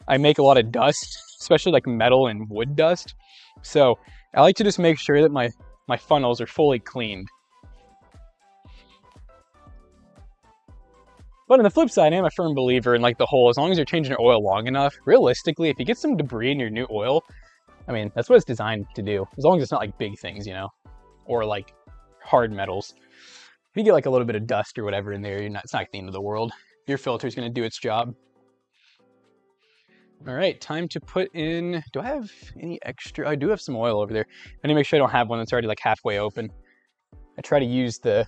I make a lot of dust, especially like metal and wood dust. So I like to just make sure that my funnels are fully cleaned. But on the flip side, I am a firm believer in like the whole, as long as you're changing your oil long enough, realistically, if you get some debris in your new oil, I mean, that's what it's designed to do. As long as it's not like big things, you know, or like hard metals. If you get like a little bit of dust or whatever in there, it's not the end of the world. Your filter is going to do its job. All right, time to put in, do I have any extra? I do have some oil over there. I need to make sure I don't have one that's already like halfway open. I try to use the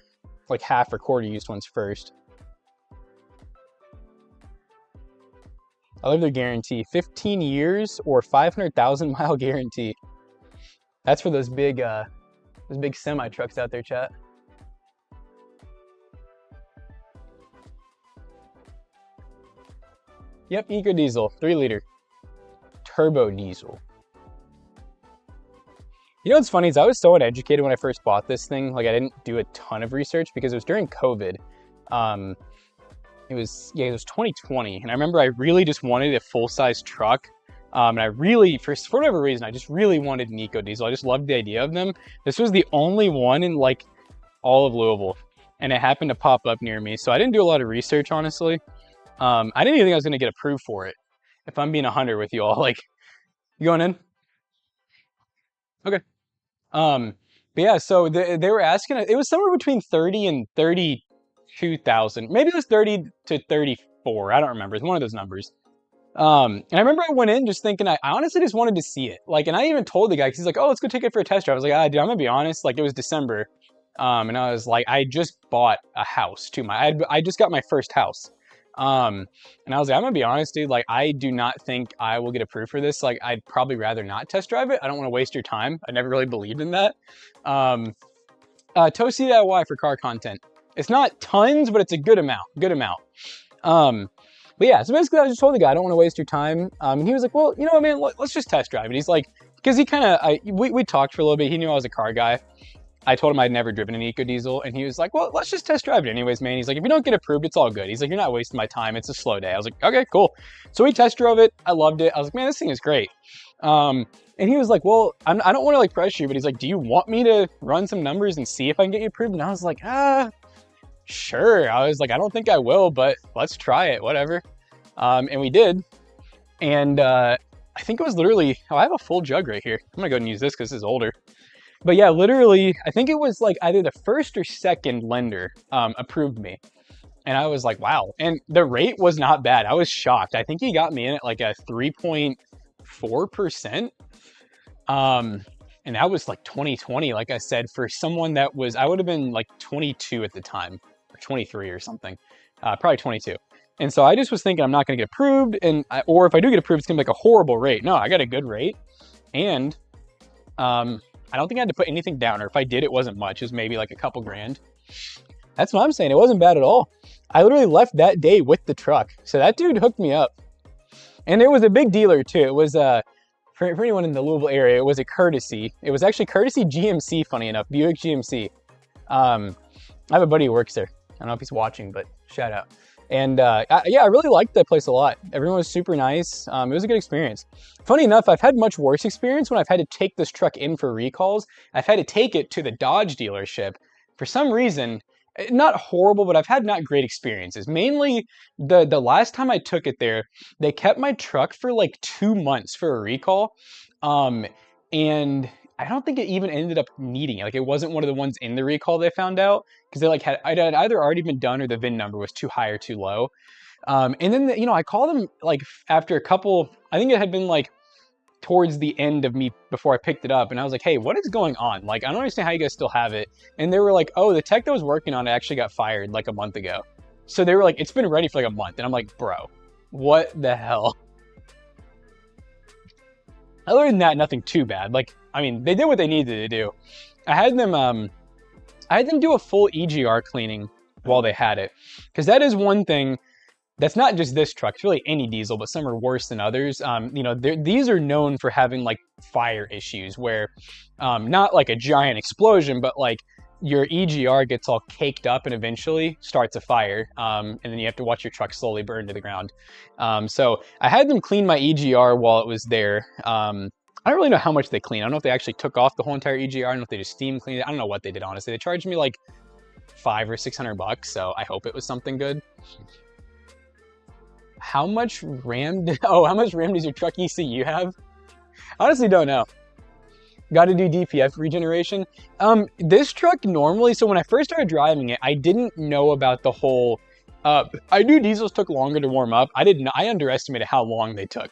like half or quarter used ones first. I love their guarantee, 15 years or 500,000 mile guarantee. That's for those big semi trucks out there, chat. Yep, EcoDiesel, 3 liter, turbo diesel. You know what's funny is I was so uneducated when I first bought this thing. Like I didn't do a ton of research because it was during COVID. It was 2020, and I remember I really just wanted a full-size truck, and I really, for whatever reason, I just really wanted an EcoDiesel. I just loved the idea of them. This was the only one in like all of Louisville, and it happened to pop up near me, so I didn't do a lot of research, honestly. I didn't even think I was gonna get approved for it, if I'm being 100 with you all. Like, you going in? Okay. But yeah, so they were asking, it was somewhere between 30 and 32,000. Maybe it was 30 to 34. I don't remember. It's one of those numbers. And I remember I went in just thinking, I honestly just wanted to see it. Like, and I even told the guy, because he's like, oh, let's go take it for a test drive. I was like, dude, I'm gonna be honest. Like, it was December. And I was like, I just bought a house too. I just got my first house. And I was like, I'm gonna be honest, dude, like, I do not think I will get approved for this. Like, I'd probably rather not test drive it. I don't want to waste your time. I never really believed in that. Toasty DIY for car content. It's not tons, but it's a good amount, but yeah, so basically I just told the guy, I don't want to waste your time. And he was like, well, you know what, man, let's just test drive it. He's like, because he kind of, we talked for a little bit. He knew I was a car guy. I told him I'd never driven an EcoDiesel, and he was like, well, let's just test drive it anyways, man. He's like, if you don't get approved, it's all good. He's like, you're not wasting my time. It's a slow day. I was like, okay, cool. So we test drove it. I loved it. I was like, man, this thing is great. And he was like, well, I don't want to like pressure you, but he's like, do you want me to run some numbers and see if I can get you approved? And I was like, sure. I was like, I don't think I will, but let's try it, whatever. And we did. And I think it was literally, I have a full jug right here. I'm gonna go and use this because this is older. But yeah, literally, I think it was like either the first or second lender approved me. And I was like, wow. And the rate was not bad. I was shocked. I think he got me in at like a 3.4%. And that was like 2020, like I said, for someone that was, I would have been like 22 at the time, or 23 or something, probably 22. And so I just was thinking I'm not gonna get approved, or if I do get approved, it's gonna be like a horrible rate. No, I got a good rate. And I don't think I had to put anything down, or if I did, it wasn't much. It was maybe like a couple grand. That's what I'm saying. It wasn't bad at all. I literally left that day with the truck. So that dude hooked me up. And it was a big dealer too. It was, for anyone in the Louisville area, it was a Courtesy. It was actually Courtesy GMC, funny enough, Buick GMC. I have a buddy who works there. I don't know if he's watching, but shout out. And yeah, I really liked that place a lot. Everyone was super nice. It was a good experience. Funny enough, I've had much worse experience when I've had to take this truck in for recalls. I've had to take it to the Dodge dealership. For some reason, not horrible, but I've had not great experiences. Mainly the last time I took it there, they kept my truck for like 2 months for a recall. And I don't think it even ended up needing it. Like, it wasn't one of the ones in the recall they found out, because they like had either already been done or the VIN number was too high or too low. And then, you know, I called them like after a couple, I think it had been like towards the end of me before I picked it up. And I was like, hey, what is going on? Like, I don't understand how you guys still have it. And they were like, oh, the tech that was working on it actually got fired like a month ago. So they were like, it's been ready for like a month. And I'm like, bro, what the hell? Other than that, nothing too bad. Like, I mean, they did what they needed to do. I had them do a full EGR cleaning while they had it, because that is one thing that's not just this truck, it's really any diesel, but some are worse than others. You know, these are known for having like fire issues where not like a giant explosion, but like your EGR gets all caked up and eventually starts a fire. And then you have to watch your truck slowly burn to the ground. So I had them clean my EGR while it was there. I don't really know how much they clean. I don't know if they actually took off the whole entire EGR. I don't know if they just steam cleaned it. I don't know what they did, honestly. They charged me like $500 or $600, so I hope it was something good. How much RAM does your truck ECU have? Honestly, don't know. Got to do DPF regeneration. This truck normally, so when I first started driving it, I didn't know about the whole, I knew diesels took longer to warm up. I underestimated how long they took.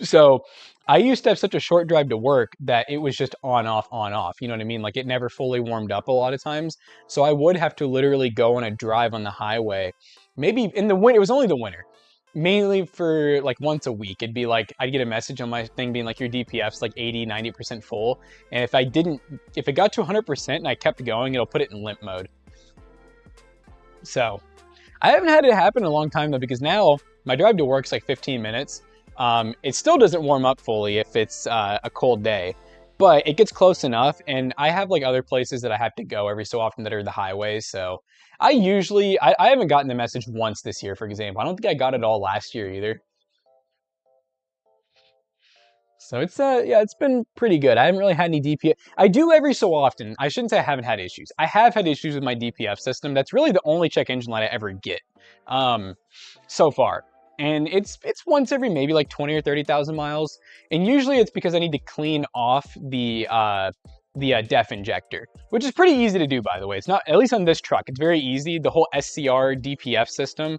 So I used to have such a short drive to work that it was just on, off, on, off. You know what I mean? Like it never fully warmed up a lot of times. So I would have to literally go on a drive on the highway. Maybe in the winter, it was only the winter. Mainly for like once a week. It'd be like, I'd get a message on my thing being like, your DPF's like 80, 90% full. And if it got to 100% and I kept going, it'll put it in limp mode. So I haven't had it happen in a long time though, because now my drive to work's like 15 minutes. It still doesn't warm up fully if it's a cold day, but it gets close enough. And I have like other places that I have to go every so often that are the highways. So I haven't gotten the message once this year, for example. I don't think I got it all last year either. So it's yeah, it's been pretty good. I haven't really had any DPF. I do every so often. I shouldn't say I haven't had issues. I have had issues with my DPF system. That's really the only check engine light I ever get so far. And it's once every maybe like 20 or 30,000 miles. And usually it's because I need to clean off the DEF injector, which is pretty easy to do, by the way. It's not, at least on this truck, it's very easy. The whole SCR DPF system,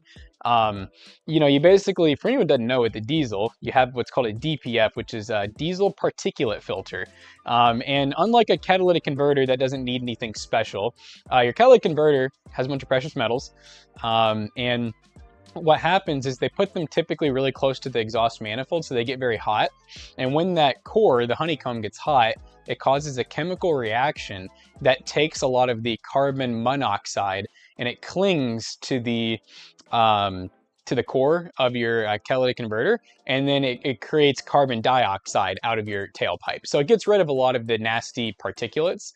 you know, you basically, for anyone who doesn't know, with the diesel, you have what's called a DPF, which is a diesel particulate filter. And unlike a catalytic converter that doesn't need anything special, your catalytic converter has a bunch of precious metals, and what happens is they put them typically really close to the exhaust manifold, so they get very hot. And when that core, the honeycomb, gets hot, it causes a chemical reaction that takes a lot of the carbon monoxide and it clings to the core of your catalytic converter, and then it creates carbon dioxide out of your tailpipe. So it gets rid of a lot of the nasty particulates.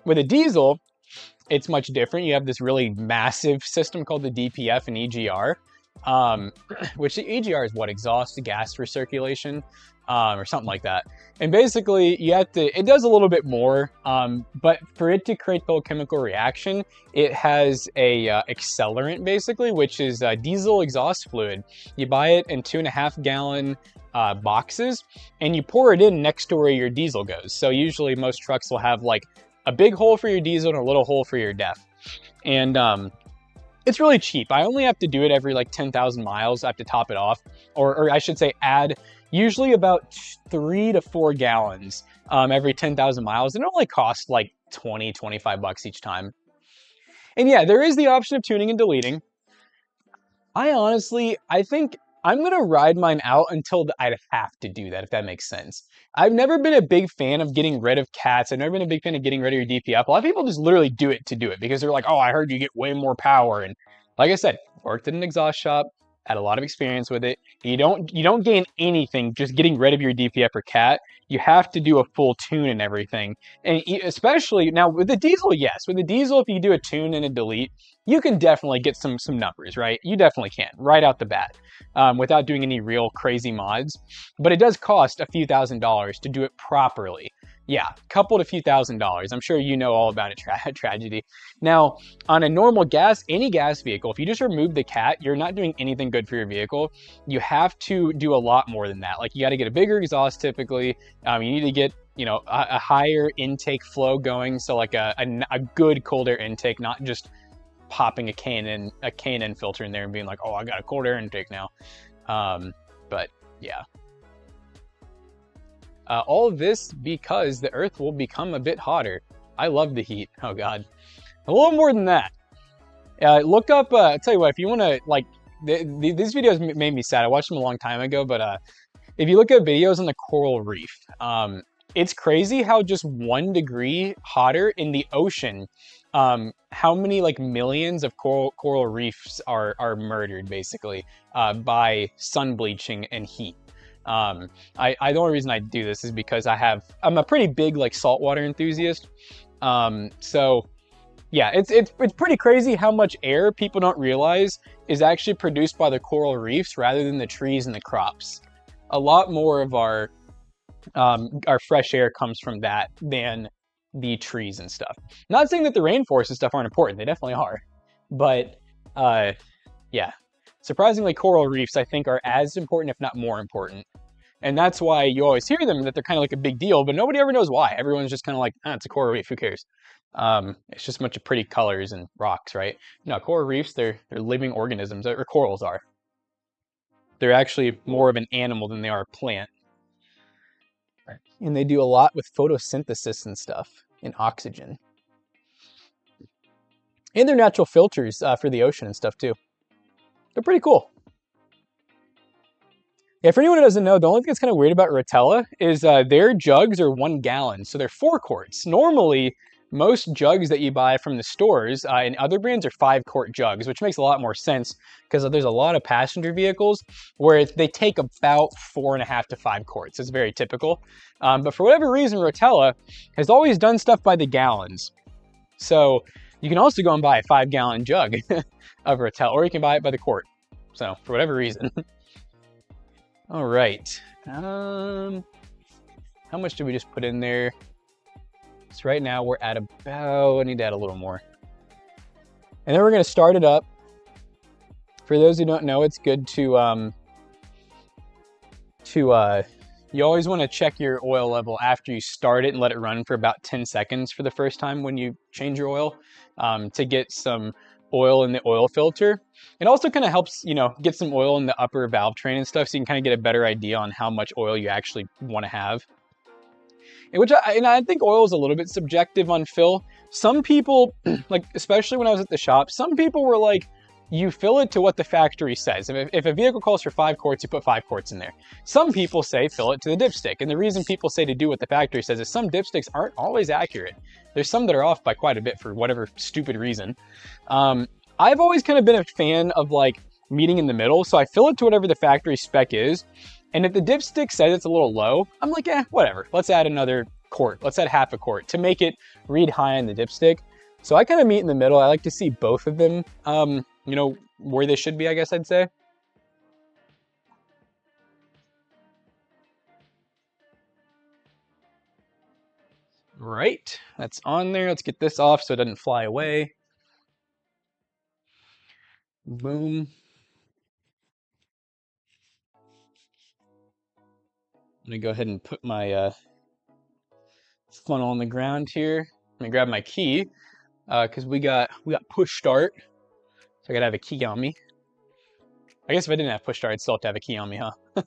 With a diesel, it's much different. You have this really massive system called the DPF and EGR, which the EGR is what, exhaust gas recirculation, or something like that. And basically you have to, it does a little bit more, but for it to create the whole chemical reaction, it has a accelerant basically, which is diesel exhaust fluid. You buy it in 2.5 gallon boxes and you pour it in next to where your diesel goes. So usually most trucks will have like a big hole for your diesel and a little hole for your DEF. And it's really cheap. I only have to do it every like 10,000 miles. I have to top it off, or I should say add usually about 3 to 4 gallons every 10,000 miles. And it only costs like 20, 25 bucks each time. And yeah, there is the option of tuning and deleting. I think I'm going to ride mine out until I'd have to do that, if that makes sense. I've never been a big fan of getting rid of cats. I've never been a big fan of getting rid of your DPF. A lot of people just literally do it to do it because they're like, oh, I heard you get way more power. And like I said, worked in an exhaust shop, had a lot of experience with it. You don't gain anything just getting rid of your DPF or cat. You have to do a full tune and everything. And especially now with the diesel, yes. With the diesel, if you do a tune and a delete, you can definitely get some numbers, right? You definitely can, right out the bat, without doing any real crazy mods. But it does cost a few $1,000s to do it properly. Yeah, couple to few $1,000s. I'm sure you know all about it, tragedy. Now, on a normal any gas vehicle, if you just remove the cat, you're not doing anything good for your vehicle. You have to do a lot more than that. Like you got to get a bigger exhaust typically. You need to get, you know, a higher intake flow going. So like a good cold air intake, not just popping a K&N filter in there and being like, oh, I got a cold air intake now. But yeah. All of this because the Earth will become a bit hotter. I love the heat. Oh God. A little more than that. Look up, I'll tell you what, if you want to, like, these videos made me sad. I watched them a long time ago, but if you look at videos on the coral reef, it's crazy how just 1 degree hotter in the ocean, how many like millions of coral reefs are murdered basically by sun bleaching and heat. The only reason I do this is because I'm a pretty big like saltwater enthusiast. So yeah, it's pretty crazy how much air people don't realize is actually produced by the coral reefs rather than the trees and the crops. A lot more of our fresh air comes from that than the trees and stuff. Not saying that the rainforests and stuff aren't important, they definitely are. But yeah, surprisingly coral reefs I think are as important, if not more important. And that's why you always hear them, that they're kind of like a big deal, but nobody ever knows why. Everyone's just kind of like, it's a coral reef, who cares? It's just a bunch of pretty colors and rocks, right? No, coral reefs, they're living organisms, or corals are. They're actually more of an animal than they are a plant. And they do a lot with photosynthesis and stuff, and oxygen. And they're natural filters for the ocean and stuff too. They're pretty cool. Yeah, for anyone who doesn't know, the only thing that's kind of weird about Rotella is their jugs are 1 gallon, so they're 4 quarts. Normally, most jugs that you buy from the stores in other brands are 5-quart jugs, which makes a lot more sense because there's a lot of passenger vehicles where they take about 4.5 to 5 quarts. It's very typical. But for whatever reason, Rotella has always done stuff by the gallons. So you can also go and buy a 5-gallon jug of Rotella, or you can buy it by the quart. So for whatever reason. All right. How much did we just put in there? So right now we're at about, I need to add a little more. And then we're gonna start it up. For those who don't know, it's good to you always wanna check your oil level after you start it and let it run for about 10 seconds for the first time when you change your oil to get some oil in the oil filter. It also kind of helps, you know, get some oil in the upper valve train and stuff so you can kind of get a better idea on how much oil you actually want to have. And I think oil is a little bit subjective on fill. Some people, like especially when I was at the shop, some people were like, you fill it to what the factory says. If a vehicle calls for 5 quarts, you put 5 quarts in there. Some people say fill it to the dipstick. And the reason people say to do what the factory says is some dipsticks aren't always accurate. There's some that are off by quite a bit for whatever stupid reason. I've always kind of been a fan of like meeting in the middle. So I fill it to whatever the factory spec is. And if the dipstick says it's a little low, I'm like, whatever. Let's add another quart. Let's add half a quart to make it read high on the dipstick. So I kind of meet in the middle. I like to see both of them, you know, where they should be, I guess I'd say. Right, that's on there. Let's get this off so it doesn't fly away. Boom. I'm gonna go ahead and put my funnel on the ground here. I'm gonna grab my key because we got push start, so I gotta have a key on me. I guess if I didn't have push start, I'd still have to have a key on me, huh?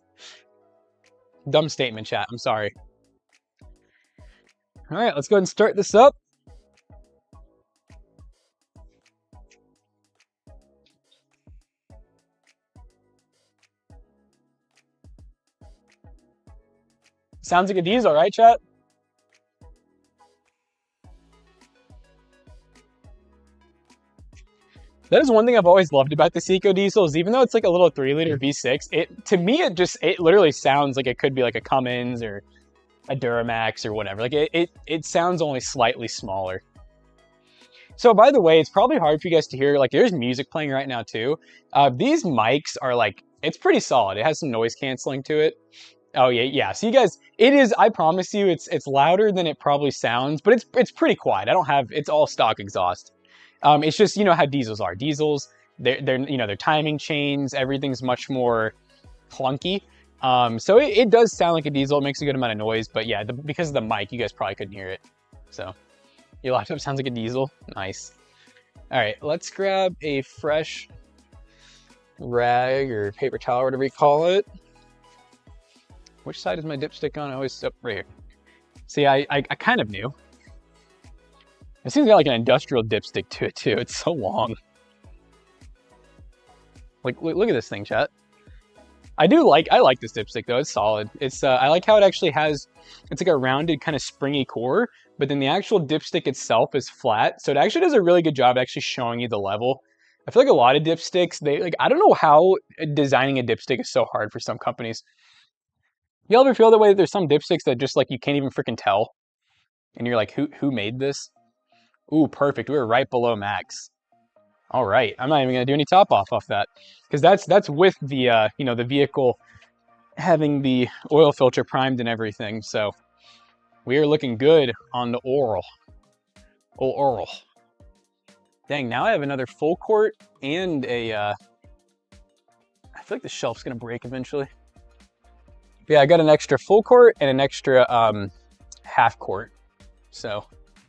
Dumb statement, chat. I'm sorry. All right, let's go ahead and start this up. Sounds like a diesel, right, chat? That is one thing I've always loved about this EcoDiesel is even though it's like a little 3-liter V6, to me it literally sounds like it could be like a Cummins or a Duramax or whatever. Like it sounds only slightly smaller. So by the way, it's probably hard for you guys to hear, like there's music playing right now too. These mics are like, it's pretty solid. It has some noise canceling to it. Oh yeah. So you guys, I promise you, it's louder than it probably sounds, but it's pretty quiet. It's all stock exhaust. It's just, you know how diesels are. Diesels, they're you know, their timing chains, everything's much more clunky. So it does sound like a diesel. It makes a good amount of noise, but yeah, because of the mic, you guys probably couldn't hear it. So your laptop sounds like a diesel. Nice. All right, let's grab a fresh rag or paper towel, whatever you call it. Which side is my dipstick on? Right here. See, I kind of knew. It seems got like an industrial dipstick to it too. It's so long. Like, look at this thing, chat. I like this dipstick though. It's solid. It's I like how it actually has, it's like a rounded kind of springy core, but then the actual dipstick itself is flat. So it actually does a really good job actually showing you the level. I feel like a lot of dipsticks, they like, I don't know how designing a dipstick is so hard for some companies. You ever feel that way? That there's some dipsticks that just like you can't even freaking tell, and you're like, who made this? Ooh, perfect. We were right below max. All right, I'm not even gonna do any top off that, because that's with the you know, the vehicle having the oil filter primed and everything. So we are looking good on the oral. Oh, oral. Dang, now I have another full court and a. I feel like the shelf's gonna break eventually. Yeah, I got an extra full court and an extra half court. So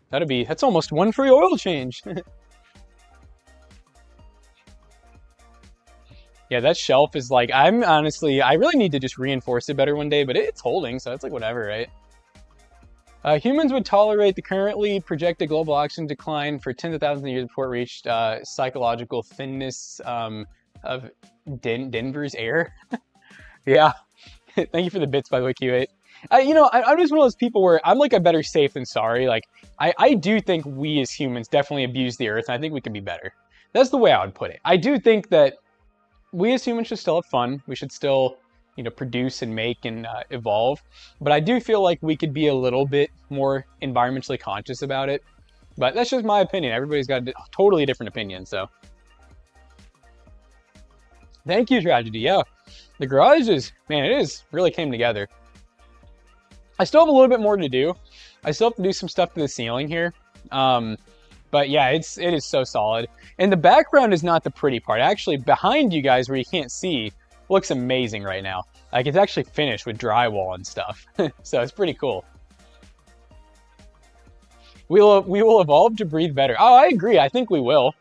that's almost one free oil change. Yeah, that shelf is like, I really need to just reinforce it better one day, but it's holding, so it's like whatever, right? Humans would tolerate the currently projected global oxygen decline for tens of thousands of years before it reached psychological thinness of Denver's air. Yeah, thank you for the bits, by the way, Q8. You know, I'm just one of those people where I'm like a better safe than sorry. Like, I do think we as humans definitely abuse the earth, and I think we can be better. That's the way I would put it. I do think that we as humans should still have fun. We should still, you know, produce and make and evolve. But I do feel like we could be a little bit more environmentally conscious about it. But that's just my opinion. Everybody's got a totally different opinion, so. Thank you, Tragedy. Yeah, the garage is, man, it is really came together. I still have a little bit more to do. I still have to do some stuff to the ceiling here. But yeah, it is so solid. And the background is not the pretty part. Actually, behind you guys where you can't see, looks amazing right now. Like, it's actually finished with drywall and stuff. So it's pretty cool. We will evolve to breathe better. Oh, I agree. I think we will.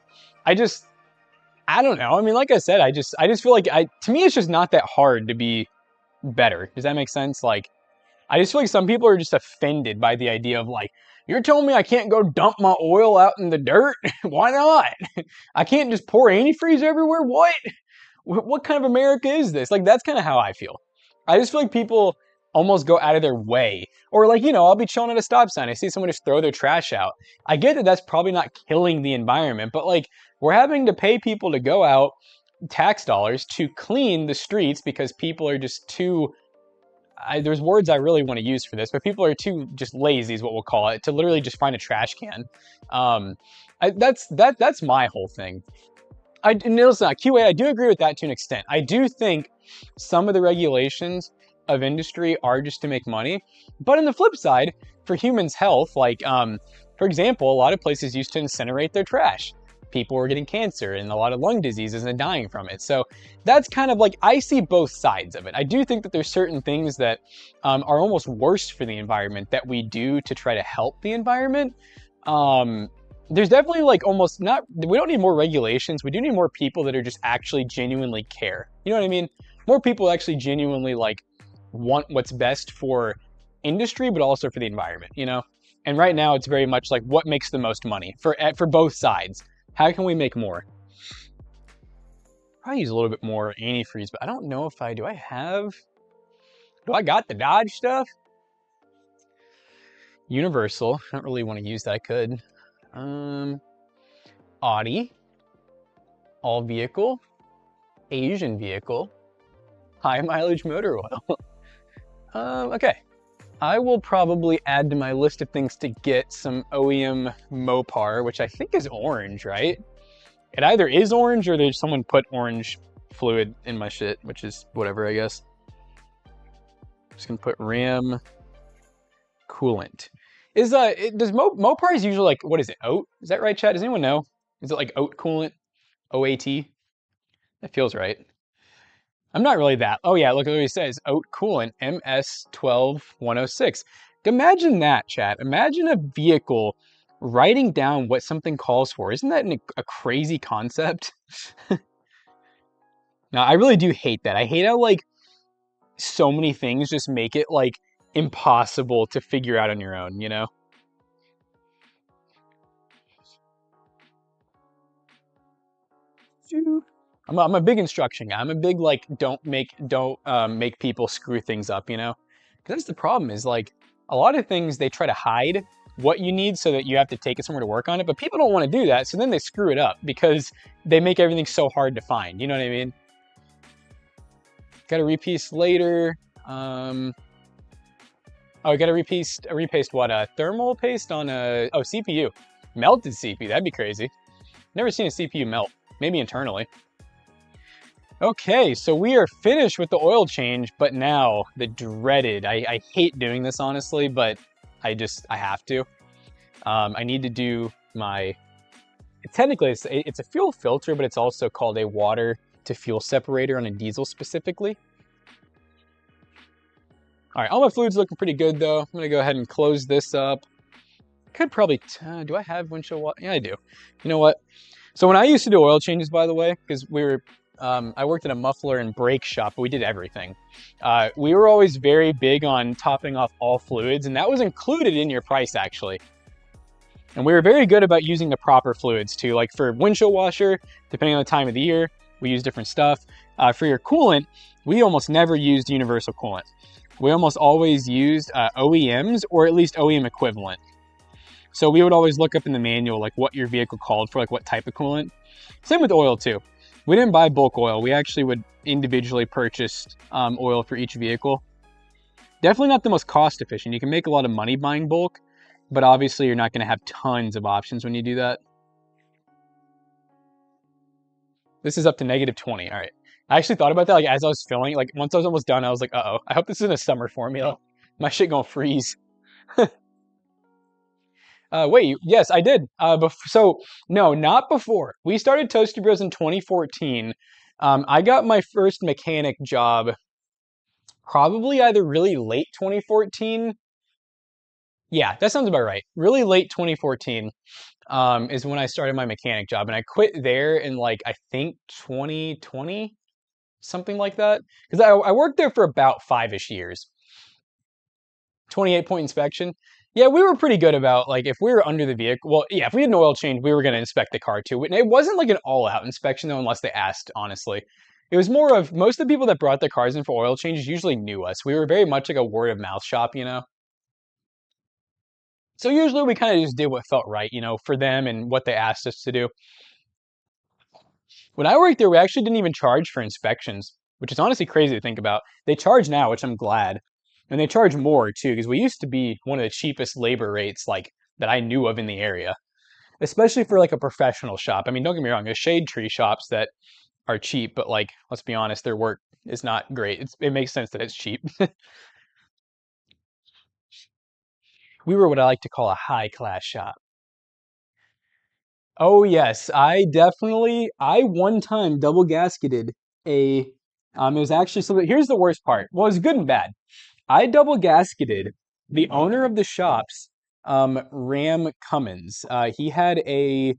I don't know. I mean, like I said, I just feel like to me, it's just not that hard to be better. Does that make sense? Like, I just feel like some people are just offended by the idea of like, you're telling me I can't go dump my oil out in the dirt? Why not? I can't just pour antifreeze everywhere? What? What kind of America is this? Like, that's kind of how I feel. I just feel like people almost go out of their way. Or like, you know, I'll be chilling at a stop sign. I see someone just throw their trash out. I get that that's probably not killing the environment, but like, we're having to pay people to go out, tax dollars, to clean the streets because people are just too... there's words I really want to use for this, but people are too just lazy is what we'll call it, to literally just find a trash can. That's my whole thing. Listen, QA, I do agree with that to an extent. I do think some of the regulations of industry are just to make money, but on the flip side, for humans' health, like, for example, a lot of places used to incinerate their trash. People were getting cancer and a lot of lung diseases and dying from it. So that's kind of like, I see both sides of it. I do think that there's certain things that are almost worse for the environment that we do to try to help the environment. There's definitely like almost not, we don't need more regulations. We do need more people that are just actually genuinely care. You know what I mean? More people actually genuinely like want what's best for industry, but also for the environment, you know? And right now it's very much like what makes the most money for both sides. How can we make more? Probably use a little bit more antifreeze, but I don't know if do I got the Dodge stuff? Universal, I don't really want to use that, I could. Audi, all vehicle, Asian vehicle, high mileage motor oil. Okay. I will probably add to my list of things to get some OEM Mopar, which I think is orange, right? It either is orange or there's someone put orange fluid in my shit, which is whatever, I guess. Just gonna put Ram coolant. Does Mopar is usually like, what is it, oat? Is that right, Chad? Does anyone know? Is it like oat coolant? OAT? That feels right. I'm not really that. Oh yeah, look at what he says. Oat coolant, MS12106. Imagine that, chat. Imagine a vehicle writing down what something calls for. Isn't that a crazy concept? Now, I really do hate that. I hate how, like, so many things just make it, like, impossible to figure out on your own, you know? I'm a big instruction guy. I'm a big like don't make people screw things up, you know? Because that's the problem is like a lot of things they try to hide what you need so that you have to take it somewhere to work on it, but people don't want to do that, so then they screw it up because they make everything so hard to find. You know what I mean? Got a repiece later. Oh, I got a repaste what? A thermal paste on a CPU. Melted CPU. That'd be crazy. Never seen a CPU melt. Maybe internally. Okay, so we are finished with the oil change, but now the dreaded, I hate doing this honestly, but I have to. I need to do my, technically it's a fuel filter, but it's also called a water to fuel separator on a diesel specifically. All right, all my fluid's looking pretty good though. I'm gonna go ahead and close this up. Could probably, do I have windshield water? Yeah, I do. You know what? So when I used to do oil changes, by the way, because I worked at a muffler and brake shop, but we did everything. We were always very big on topping off all fluids, and that was included in your price, actually. And we were very good about using the proper fluids, too. Like for windshield washer, depending on the time of the year, we use different stuff. For your coolant, we almost never used universal coolant. We almost always used OEMs, or at least OEM equivalent. So we would always look up in the manual like what your vehicle called for, like what type of coolant. Same with oil too. We didn't buy bulk oil. We actually would individually purchase oil for each vehicle. Definitely not the most cost efficient. You can make a lot of money buying bulk, but obviously you're not going to have tons of options when you do that. This is up to -20. All right. I actually thought about that like as I was filling. Like once I was almost done, I was like, uh-oh, I hope this isn't a summer formula. My shit gonna freeze. Wait, yes, I did. So, no, not before. We started Toasty Bros in 2014. I got my first mechanic job probably either really late 2014. Yeah, that sounds about right. Really late 2014 is when I started my mechanic job. And I quit there in like, I think 2020, something like that. Because I worked there for about 5-ish years. 28-point inspection. Yeah, we were pretty good about, like, if we were under the vehicle, well, yeah, if we had an oil change, we were going to inspect the car too. And it wasn't like an all-out inspection, though, unless they asked, honestly. It was more of, most of the people that brought their cars in for oil changes usually knew us. We were very much like a word-of-mouth shop, you know? So usually we kind of just did what felt right, you know, for them and what they asked us to do. When I worked there, we actually didn't even charge for inspections, which is honestly crazy to think about. They charge now, which I'm glad. And they charge more too, because we used to be one of the cheapest labor rates like that I knew of in the area, especially for like a professional shop. I mean, don't get me wrong, there's shade tree shops that are cheap, but like, let's be honest, their work is not great. It makes sense that it's cheap. We were what I like to call a high class shop. Oh yes, I one time double gasketed a, it was actually, so here's the worst part. Well, it's good and bad. I double gasketed the owner of the shops, Ram Cummins. He had a,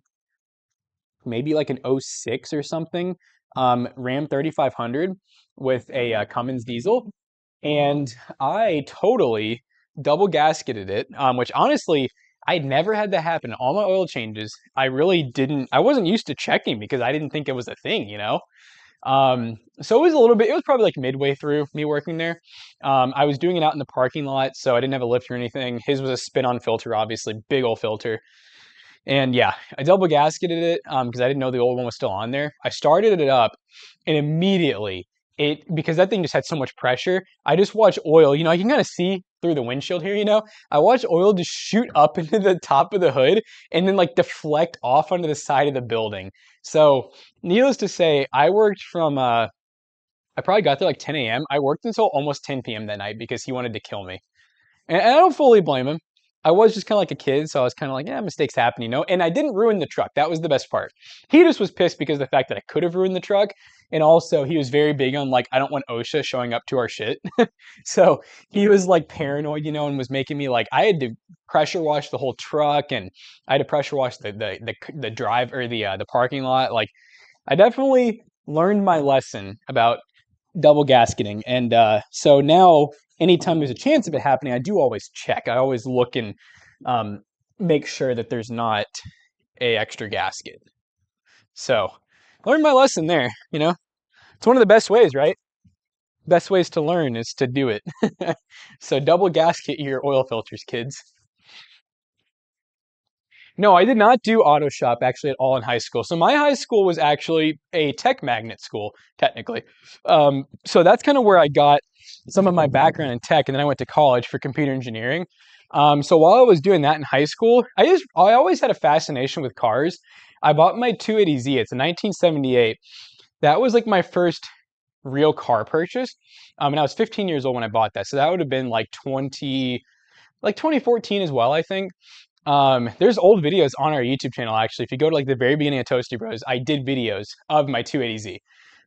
maybe like an '06 or something, Ram 3500 with a Cummins diesel. And I totally double gasketed it, which honestly, I'd never had that happen. All my oil changes, I wasn't used to checking because I didn't think it was a thing, you know? So it was it was probably like midway through me working there. I was doing it out in the parking lot, so I didn't have a lift or anything. His was a spin-on filter, obviously, big old filter. And yeah, I double gasketed it because I didn't know the old one was still on there. I started it up, and immediately because that thing just had so much pressure, I just watched oil. You know, you can kind of see through the windshield here. You know, I watched oil just shoot up into the top of the hood and then like deflect off onto the side of the building. So, needless to say, I worked from I probably got there like 10 a.m. I worked until almost 10 p.m. that night because he wanted to kill me. And I don't fully blame him. I was just kind of like a kid, so I was kind of like, yeah, mistakes happen, you know? And I didn't ruin the truck. That was the best part. He just was pissed because of the fact that I could have ruined the truck. And also, he was very big on, like, I don't want OSHA showing up to our shit. So he was, like, paranoid, you know, and was making me, like, I had to pressure wash the whole truck, and I had to pressure wash the drive, or the parking lot. Like, I definitely learned my lesson about double gasketing. And so now, anytime there's a chance of it happening, I do always check. I always look and make sure that there's not a extra gasket. So learned my lesson there, you know? It's one of the best ways, right? Best ways to learn is to do it. So double gasket your oil filters, kids. No, I did not do auto shop actually at all in high school. So my high school was actually a tech magnet school, technically. So that's kind of where I got some of my background in tech, and then I went to college for computer engineering. So while I was doing that in high school, I always had a fascination with cars. I bought my 280Z. It's a 1978. That was like my first real car purchase. And I was 15 years old when I bought that. So that would have been like 2014 as well, I think. There's old videos on our YouTube channel, actually. If you go to like the very beginning of Toasty Bros, I did videos of my 280Z.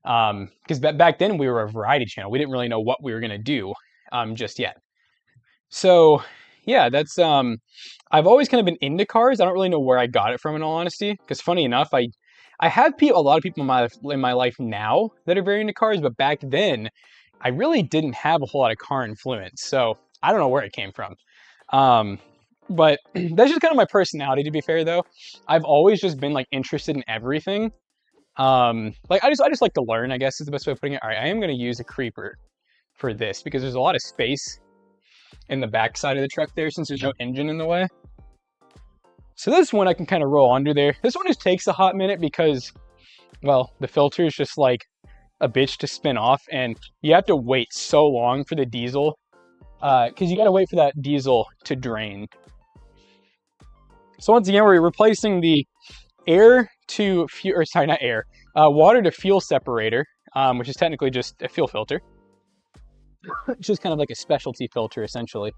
Because back then we were a variety channel. We didn't really know what we were going to do just yet. So yeah, that's, I've always kind of been into cars. I don't really know where I got it from, in all honesty. Because funny enough, I have a lot of people in my life now that are very into cars, but back then I really didn't have a whole lot of car influence. So I don't know where it came from. But that's just kind of my personality, to be fair, though. I've always just been like interested in everything. Like I just like to learn, I guess is the best way of putting it. All right, I am going to use a creeper for this because there's a lot of space in the back side of the truck there since there's no engine in the way. So this one I can kind of roll under there. This one just takes a hot minute because, well, the filter is just like a bitch to spin off, and you have to wait so long for the diesel because you got to wait for that diesel to drain. So once again, we're replacing the air to fuel, or sorry, not air, water to fuel separator, which is technically just a fuel filter. It's just kind of like a specialty filter, essentially.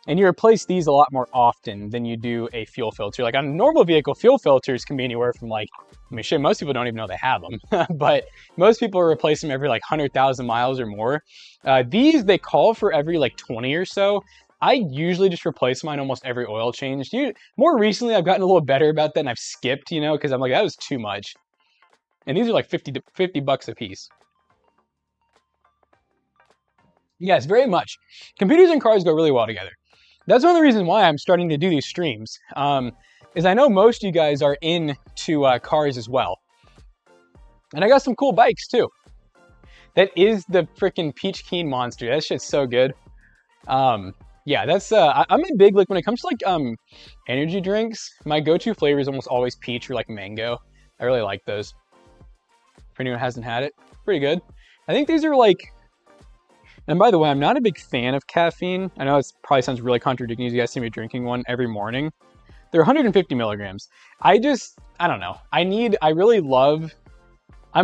And you replace these a lot more often than you do a fuel filter. Like on a normal vehicle, fuel filters can be anywhere from like, I mean, shit, most people don't even know they have them. But most people replace them every like 100,000 miles or more. These, they call for every like 20 or so. I usually just replace mine almost every oil change. More recently, I've gotten a little better about that, and I've skipped, you know, because I'm like, that was too much. And these are like 50 bucks a piece. Yes, very much. Computers and cars go really well together. That's one of the reasons why I'm starting to do these streams, is I know most of you guys are into cars as well. And I got some cool bikes too. That is the freaking Peach Keen Monster. That shit's so good. Yeah, that's, I'm a big, like, when it comes to, like, energy drinks, my go-to flavor is almost always peach or, like, mango. I really like those. For anyone who hasn't had it, pretty good. I think these are, like, and by the way, I'm not a big fan of caffeine. I know it probably sounds really contradicting. You guys see me drinking one every morning. They're 150 milligrams. I don't know. I'm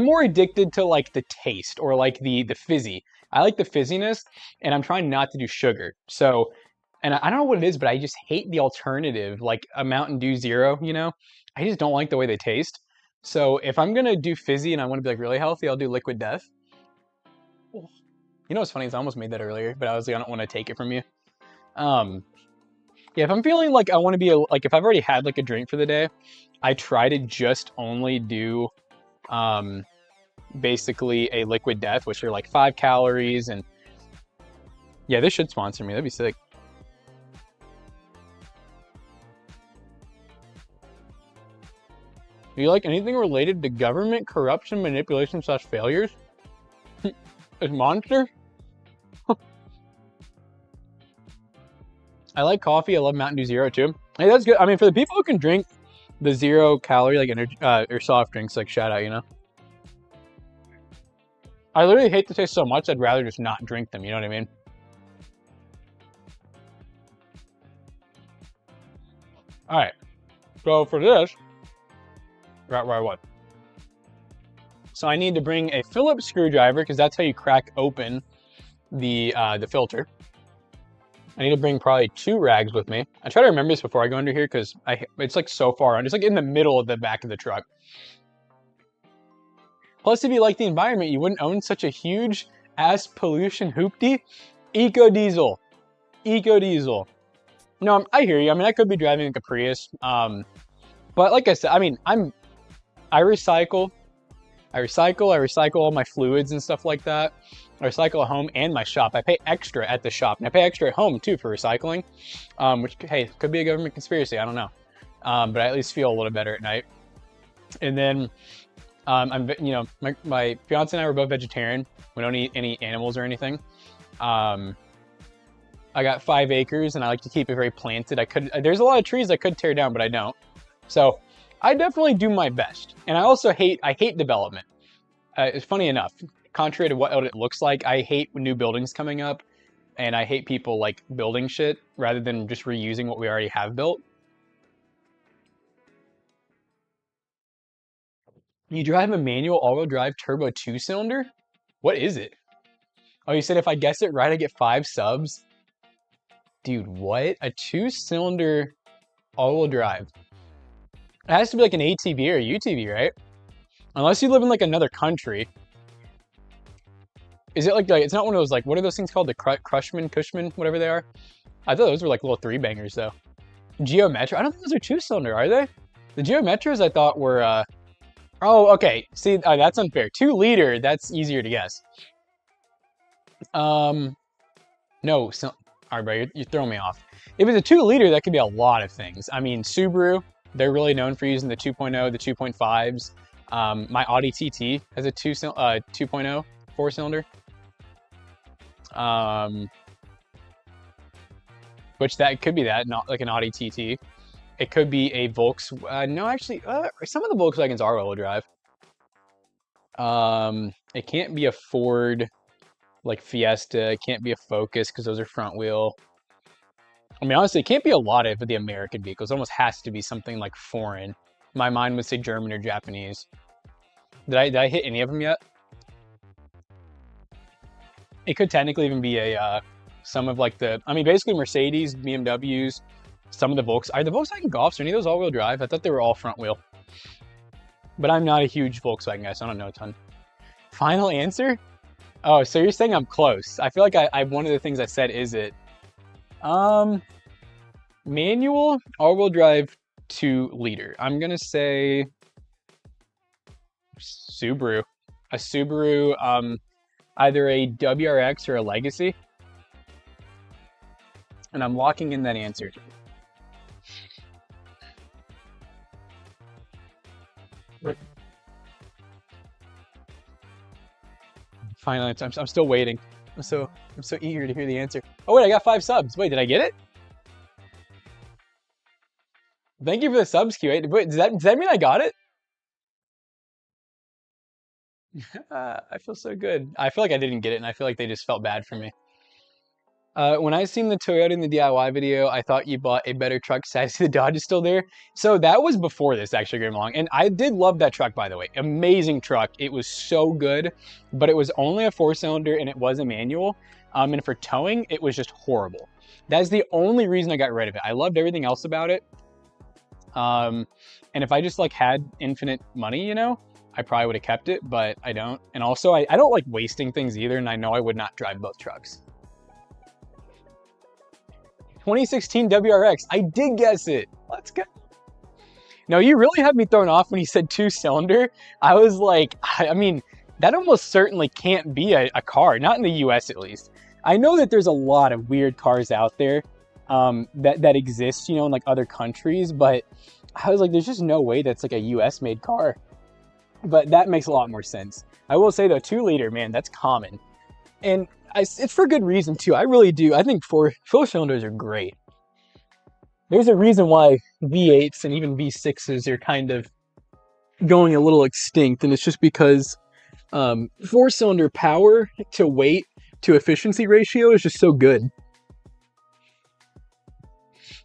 more addicted to, like, the taste or, like, the fizzy. I like the fizziness, and I'm trying not to do sugar. So, and I don't know what it is, but I just hate the alternative, like a Mountain Dew Zero, you know? I just don't like the way they taste. So if I'm gonna do fizzy and I wanna be like really healthy, I'll do Liquid Death. You know what's funny is I almost made that earlier, but I was like, I don't wanna take it from you. Yeah, if I'm feeling like I wanna be, like if I've already had like a drink for the day, I try to just only do, basically a Liquid Death, which are like 5 calories, and yeah, this should sponsor me. That'd be sick. Do you like anything related to government corruption, manipulation / failures? Is Monster? I like coffee. I love Mountain Dew Zero too. Hey, that's good. I mean, for the people who can drink the 0 calorie like energy or soft drinks, like shout out, you know. I literally hate the taste so much, I'd rather just not drink them, you know what I mean? All right, so for this, right where I was. So I need to bring a Phillips screwdriver because that's how you crack open the filter. I need to bring probably 2 rags with me. I try to remember this before I go under here because it's like so far on. It's like in the middle of the back of the truck. Plus, if you like the environment, you wouldn't own such a huge ass pollution hoopty. Eco diesel. Eco diesel. No, I hear you. I mean, I could be driving like a Prius. But like I said, I mean, I recycle all my fluids and stuff like that. I recycle at home and my shop. I pay extra at the shop, and I pay extra at home too for recycling, which, hey, could be a government conspiracy. I don't know. But I at least feel a little better at night. And then my fiance and I were both vegetarian. We don't eat any animals or anything. I got 5 acres and I like to keep it very planted. There's a lot of trees I could tear down, but I don't. So I definitely do my best. And I hate development. It's funny enough, contrary to what it looks like, I hate new buildings coming up, and I hate people like building shit rather than just reusing what we already have built. You drive a manual all-wheel drive turbo 2-cylinder? What is it? Oh, you said if I guess it right, I get 5 subs? Dude, what? A 2-cylinder all-wheel drive? It has to be like an ATV or a UTV, right? Unless you live in like another country. Is it like it's not one of those, like, what are those things called? The Cushman, whatever they are? I thought those were like little 3-bangers though. Geo Metro? I don't think those are 2-cylinder, are they? The Geo Metros I thought were, oh, okay. See, that's unfair. 2-liter, that's easier to guess. No, all right, bro, you're throwing me off. If it's a 2-liter, that could be a lot of things. I mean, Subaru, they're really known for using the 2.0, the 2.5s. My Audi TT has a 2.0 4-cylinder. Which that could be that, not like an Audi TT. It could be a Volkswagen. No, actually, some of the Volkswagens are all-wheel drive. It can't be a Ford, like Fiesta. It can't be a Focus because those are front wheel. I mean, honestly, it can't be a lot of the American vehicles. It almost has to be something like foreign. My mind would say German or Japanese. Did I hit any of them yet? It could technically even be a some of like basically Mercedes, BMWs, some of the are the Volkswagen Golfs, are any of those all-wheel drive? I thought they were all front wheel. But I'm not a huge Volkswagen guy, so I don't know a ton. Final answer? Oh, so you're saying I'm close. I feel like one of the things I said is it. Manual, all-wheel drive, 2-liter. I'm gonna say Subaru. A Subaru, either a WRX or a Legacy. And I'm locking in that answer. Finally, I'm still waiting. I'm so eager to hear the answer. Oh wait, I got 5 subs. Wait, did I get it? Thank you for the subs, Q8. Wait, does that mean I got it? I feel so good. I feel like I didn't get it, and I feel like they just felt bad for me. When I seen the Toyota in the DIY video, I thought you bought a better truck. Sad to see the Dodge is still there. So that was before this actually came along. And I did love that truck, by the way. Amazing truck. It was so good, but it was only a 4-cylinder and it was a manual. And for towing, it was just horrible. That's the only reason I got rid of it. I loved everything else about it. And if I just like had infinite money, you know, I probably would have kept it, but I don't. And also I don't like wasting things either. And I know I would not drive both trucks. 2016 WRX. I did guess it. Let's go. No, you really had me thrown off when you said 2-cylinder. I was like, I mean, that almost certainly can't be a car, not in the US at least. I know that there's a lot of weird cars out there that exist, you know, in like other countries, but I was like, there's just no way that's like a US made car. But that makes a lot more sense. I will say though, 2-liter, man, that's common. And it's for good reason too. I really do. I think 4-cylinders are great. There's a reason why V8s and even V6s are kind of going a little extinct, and it's just because 4-cylinder power to weight to efficiency ratio is just so good.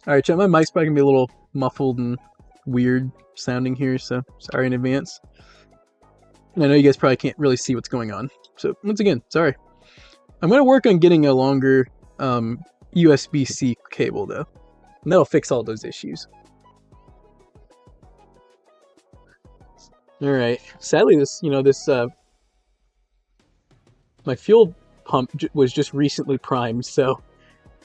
All right, chat, my mic's probably gonna be a little muffled and weird sounding here, so sorry in advance. And I know you guys probably can't really see what's going on, so once again, sorry. I'm going to work on getting a longer USB-C cable though, and that'll fix all those issues. All right. Sadly, my fuel pump was just recently primed, so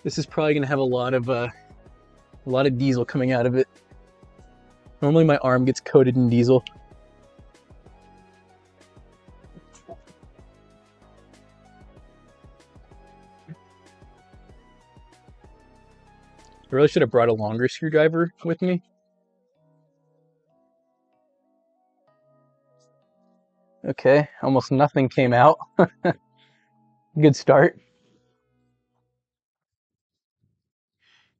this is probably going to have a lot of diesel coming out of it. Normally, my arm gets coated in diesel. I really should have brought a longer screwdriver with me. Okay, almost nothing came out. Good start.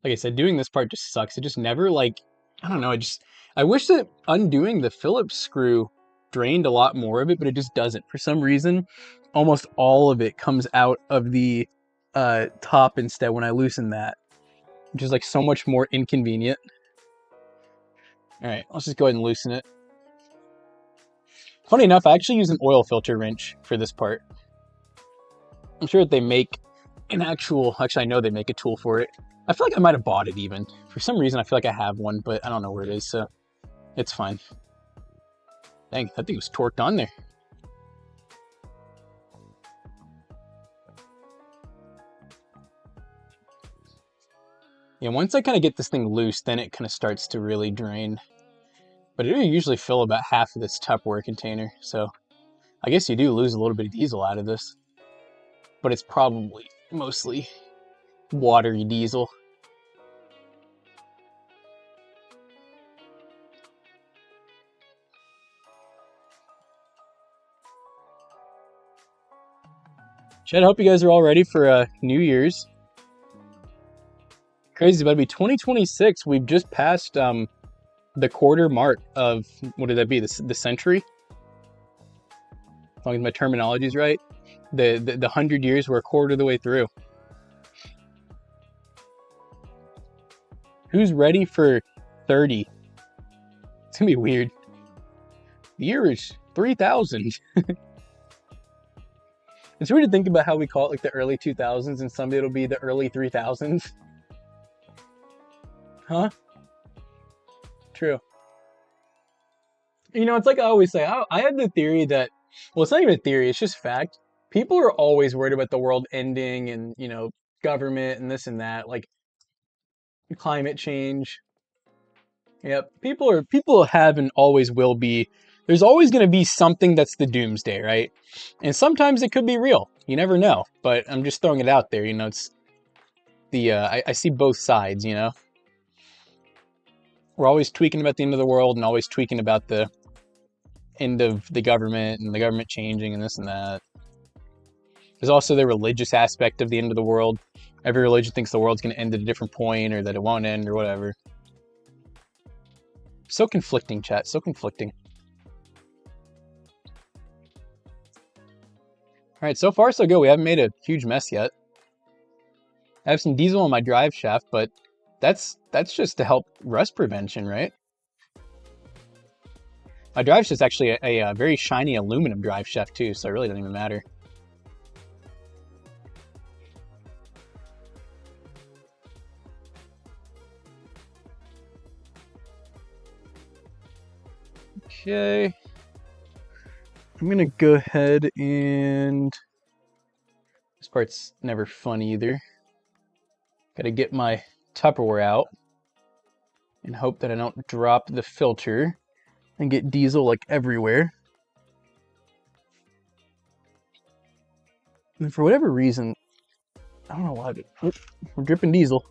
Like I said, doing this part just sucks. It just never like, I don't know, I wish that undoing the Phillips screw drained a lot more of it, but it just doesn't. For some reason, almost all of it comes out of the top instead when I loosen that, which is like so much more inconvenient. All right, let's just go ahead and loosen it. Funny enough, I actually use an oil filter wrench for this part. I'm sure that they make an actually I know they make a tool for it. I feel like I might have bought it even. For some reason, I feel like I have one, but I don't know where it is, so it's fine. Dang, that thing was torqued on there. Yeah, once I kind of get this thing loose, then it kind of starts to really drain. But it do usually fill about half of this Tupperware container, so I guess you do lose a little bit of diesel out of this. But it's probably mostly watery diesel. Chad, I hope you guys are all ready for New Year's. Crazy, about to be 2026. We've just passed the quarter mark of, what did that be, the century? As long as my terminology is right. The 100 years, we're a quarter of the way through. Who's ready for 30? It's gonna be weird. The year is 3000. It's weird to think about how we call it like the early 2000s, and someday it'll be the early 3000s. Huh? True. You know, it's like I always say, I have the theory that, well, it's not even a theory, it's just fact. People are always worried about the world ending and, you know, government and this and that, like climate change. Yep, people have and always will be. There's always going to be something that's the doomsday, right? And sometimes it could be real. You never know. But I'm just throwing it out there. You know, it's the I see both sides. You know, we're always tweaking about the end of the world and always tweaking about the end of the government and the government changing and this and that. There's also the religious aspect of the end of the world. Every religion thinks the world's going to end at a different point or that it won't end or whatever. So conflicting, chat. So conflicting. All right, so far so good. We haven't made a huge mess yet. I have some diesel in my drive shaft, but that's just to help rust prevention, right? My drive shaft's actually a very shiny aluminum drive shaft too, so it really doesn't even matter. Okay. I'm gonna go ahead and, this part's never fun either. Gotta get my Tupperware out and hope that I don't drop the filter and get diesel like everywhere. And for whatever reason, I don't know why, but we're dripping diesel.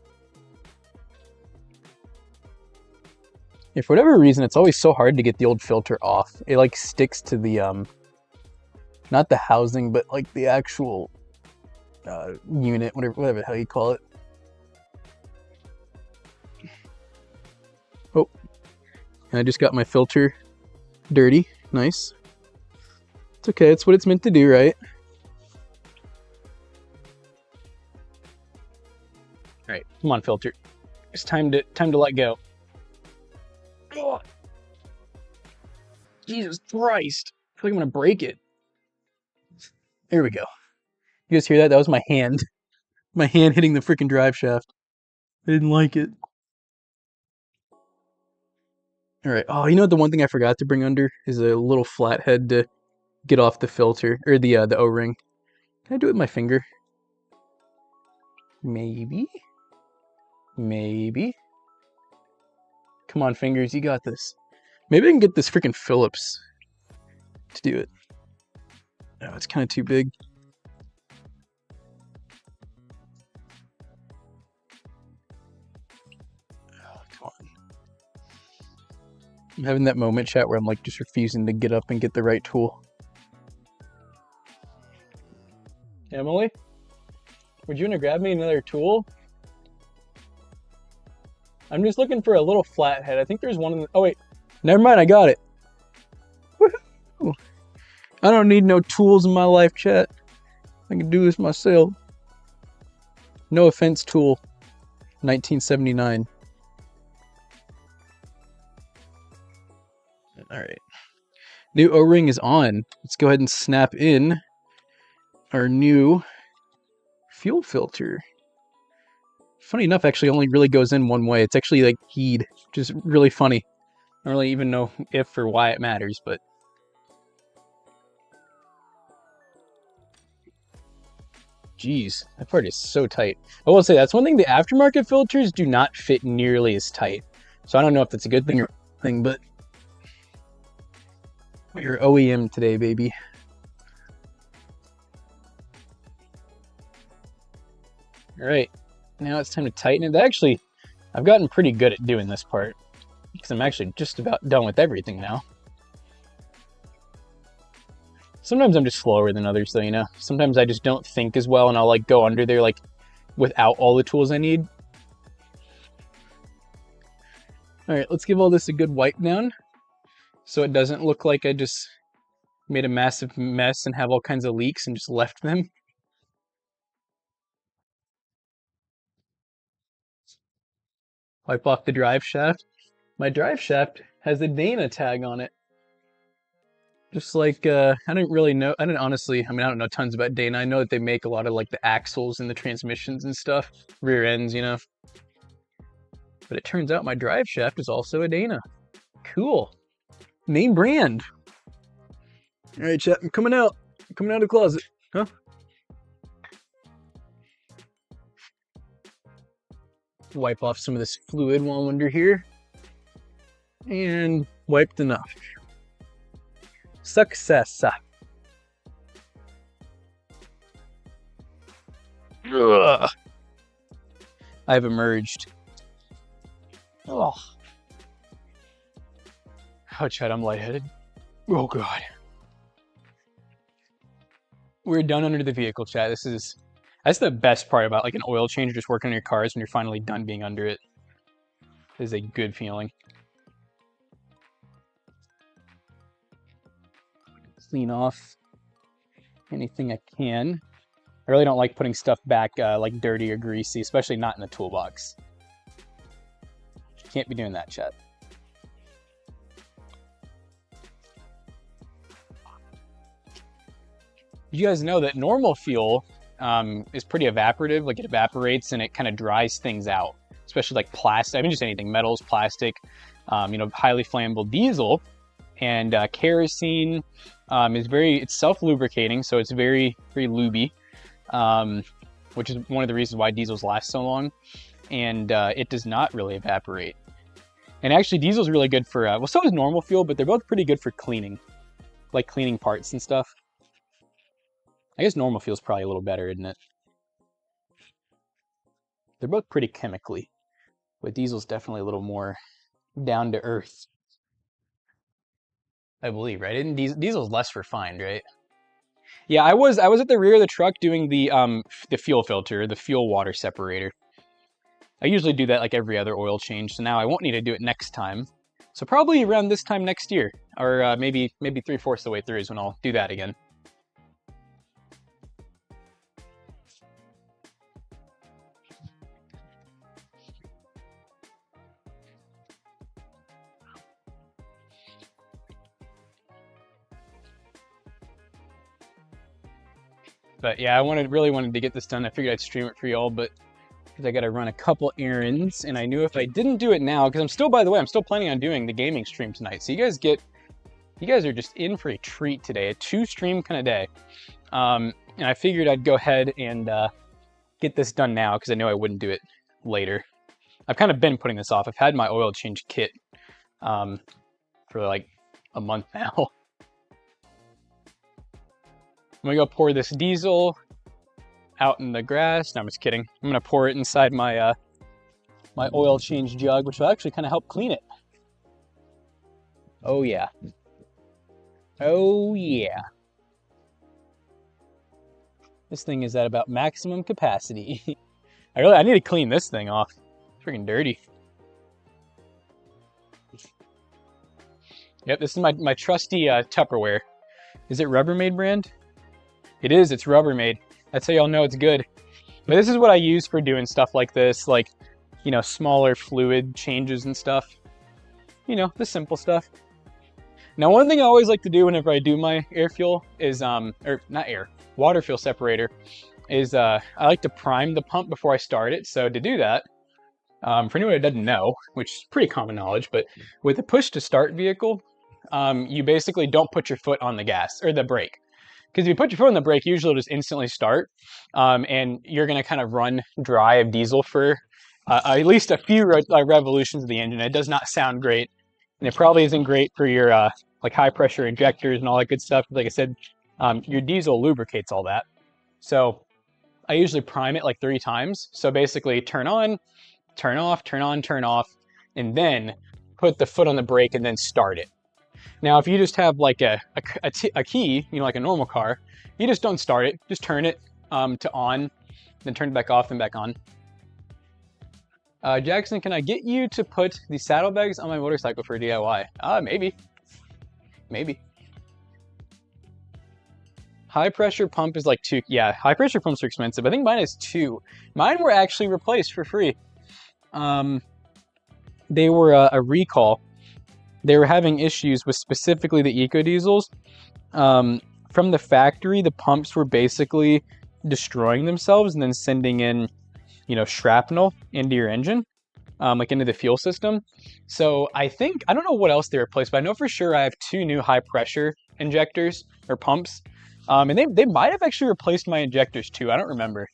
And for whatever reason, it's always so hard to get the old filter off. It like sticks to the, not the housing, but like the actual unit, whatever the hell you call it. Oh, and I just got my filter dirty. Nice. It's okay, it's what it's meant to do, right? All right, come on, filter. It's time to let go. Oh, Jesus Christ! I feel like I'm gonna break it. There we go. You guys hear that? That was my hand. My hand hitting the freaking drive shaft. I didn't like it. All right. Oh, you know what? The one thing I forgot to bring under is a little flathead to get off the filter or the O-ring. Can I do it with my finger? Maybe. Maybe. Come on, fingers. You got this. Maybe I can get this freaking Phillips to do it. Oh, it's kind of too big. Oh, come on. I'm having that moment, chat, where I'm like just refusing to get up and get the right tool. Emily, would you want to grab me another tool? I'm just looking for a little flathead. I think there's one in the... Oh, wait. Never mind, I got it. Woohoo! I don't need no tools in my life, chat. I can do this myself. No offense, tool. 1979. Alright. New O-ring is on. Let's go ahead and snap in our new fuel filter. Funny enough, actually only really goes in one way. It's actually like keyed, which is really funny. I don't really even know if or why it matters, but... Jeez, that part is so tight. I will say, that's one thing, the aftermarket filters do not fit nearly as tight. So I don't know if that's a good thing or thing, but... We're OEM today, baby. Alright, now it's time to tighten it. Actually, I've gotten pretty good at doing this part, because I'm actually just about done with everything now. Sometimes I'm just slower than others, though, you know? Sometimes I just don't think as well, and I'll, like, go under there, like, without all the tools I need. Alright, let's give all this a good wipe down, so it doesn't look like I just made a massive mess and have all kinds of leaks and just left them. Wipe off the drive shaft. My drive shaft has a Dana tag on it. Just like, I didn't really know, I don't know tons about Dana. I know that they make a lot of like the axles and the transmissions and stuff, rear ends, you know. But it turns out my drive shaft is also a Dana. Cool. Name brand. All right, chat, I'm coming out. I'm coming out of the closet. Huh? Wipe off some of this fluid while I'm under here. And wiped enough. Success. Ugh. I've emerged. Oh. Oh, Chad, I'm lightheaded. Oh, God. We're done under the vehicle, chat. That's the best part about like an oil change, just working on your cars when you're finally done being under it. It is a good feeling. Clean off anything I can. I really don't like putting stuff back like dirty or greasy, especially not in the toolbox. Can't be doing that, chat. You guys know that normal fuel is pretty evaporative. Like it evaporates and it kind of dries things out, especially like plastic. I mean, just anything, metals, plastic, you know, highly flammable. Diesel and kerosene is it's self-lubricating, so it's very, very lubey, which is one of the reasons why diesels last so long. And it does not really evaporate. And actually, diesel's really good for, well, so is normal fuel, but they're both pretty good for cleaning, like cleaning parts and stuff. I guess normal fuel's probably a little better, isn't it? They're both pretty chemically, but diesel's definitely a little more down to earth. I believe, right? Isn't diesel's less refined, right? Yeah, I was at the rear of the truck doing the fuel filter, the fuel water separator. I usually do that like every other oil change, so now I won't need to do it next time. So probably around this time next year, or maybe 3/4 of the way through is when I'll do that again. But yeah, I really wanted to get this done. I figured I'd stream it for y'all, but because I got to run a couple errands, and I knew if I didn't do it now, because by the way, I'm still planning on doing the gaming stream tonight. So you guys are just in for a treat today, a 2-stream kind of day. And I figured I'd go ahead and get this done now, because I know I wouldn't do it later. I've kind of been putting this off. I've had my oil change kit for like a month now. I'm gonna go pour this diesel out in the grass. No, I'm just kidding. I'm gonna pour it inside my my oil change jug, which will actually kind of help clean it. Oh yeah. Oh yeah. This thing is at about maximum capacity. I need to clean this thing off. It's freaking dirty. Yep, this is my trusty Tupperware. Is it Rubbermaid brand? It is, it's Rubbermaid. That's how y'all know it's good. But this is what I use for doing stuff like this, like, you know, smaller fluid changes and stuff. You know, the simple stuff. Now, one thing I always like to do whenever I do my air fuel is, water fuel separator, is I like to prime the pump before I start it. So to do that, for anyone who doesn't know, which is pretty common knowledge, but with a push to start vehicle, you basically don't put your foot on the gas or the brake. Because if you put your foot on the brake, usually it'll just instantly start, and you're going to kind of run dry of diesel for at least a few revolutions of the engine. It does not sound great, and it probably isn't great for your like high pressure injectors and all that good stuff. Like I said, your diesel lubricates all that. So I usually prime it like 3 times. So basically turn on, turn off, turn on, turn off, and then put the foot on the brake and then start it. Now, if you just have like a key, you know, like a normal car, you just don't start it. Just turn it to on, then turn it back off and back on. Jackson, can I get you to put the saddlebags on my motorcycle for DIY? Maybe. Maybe. High pressure pump is like 2. Yeah, high pressure pumps are expensive. I think mine is 2. Mine were actually replaced for free. They were a recall. They were having issues with specifically the EcoDiesels. From the factory, the pumps were basically destroying themselves and then sending in, you know, shrapnel into your engine, like into the fuel system. So I don't know what else they replaced, but I know for sure I have 2 new high pressure injectors or pumps. And they might have actually replaced my injectors too. I don't remember.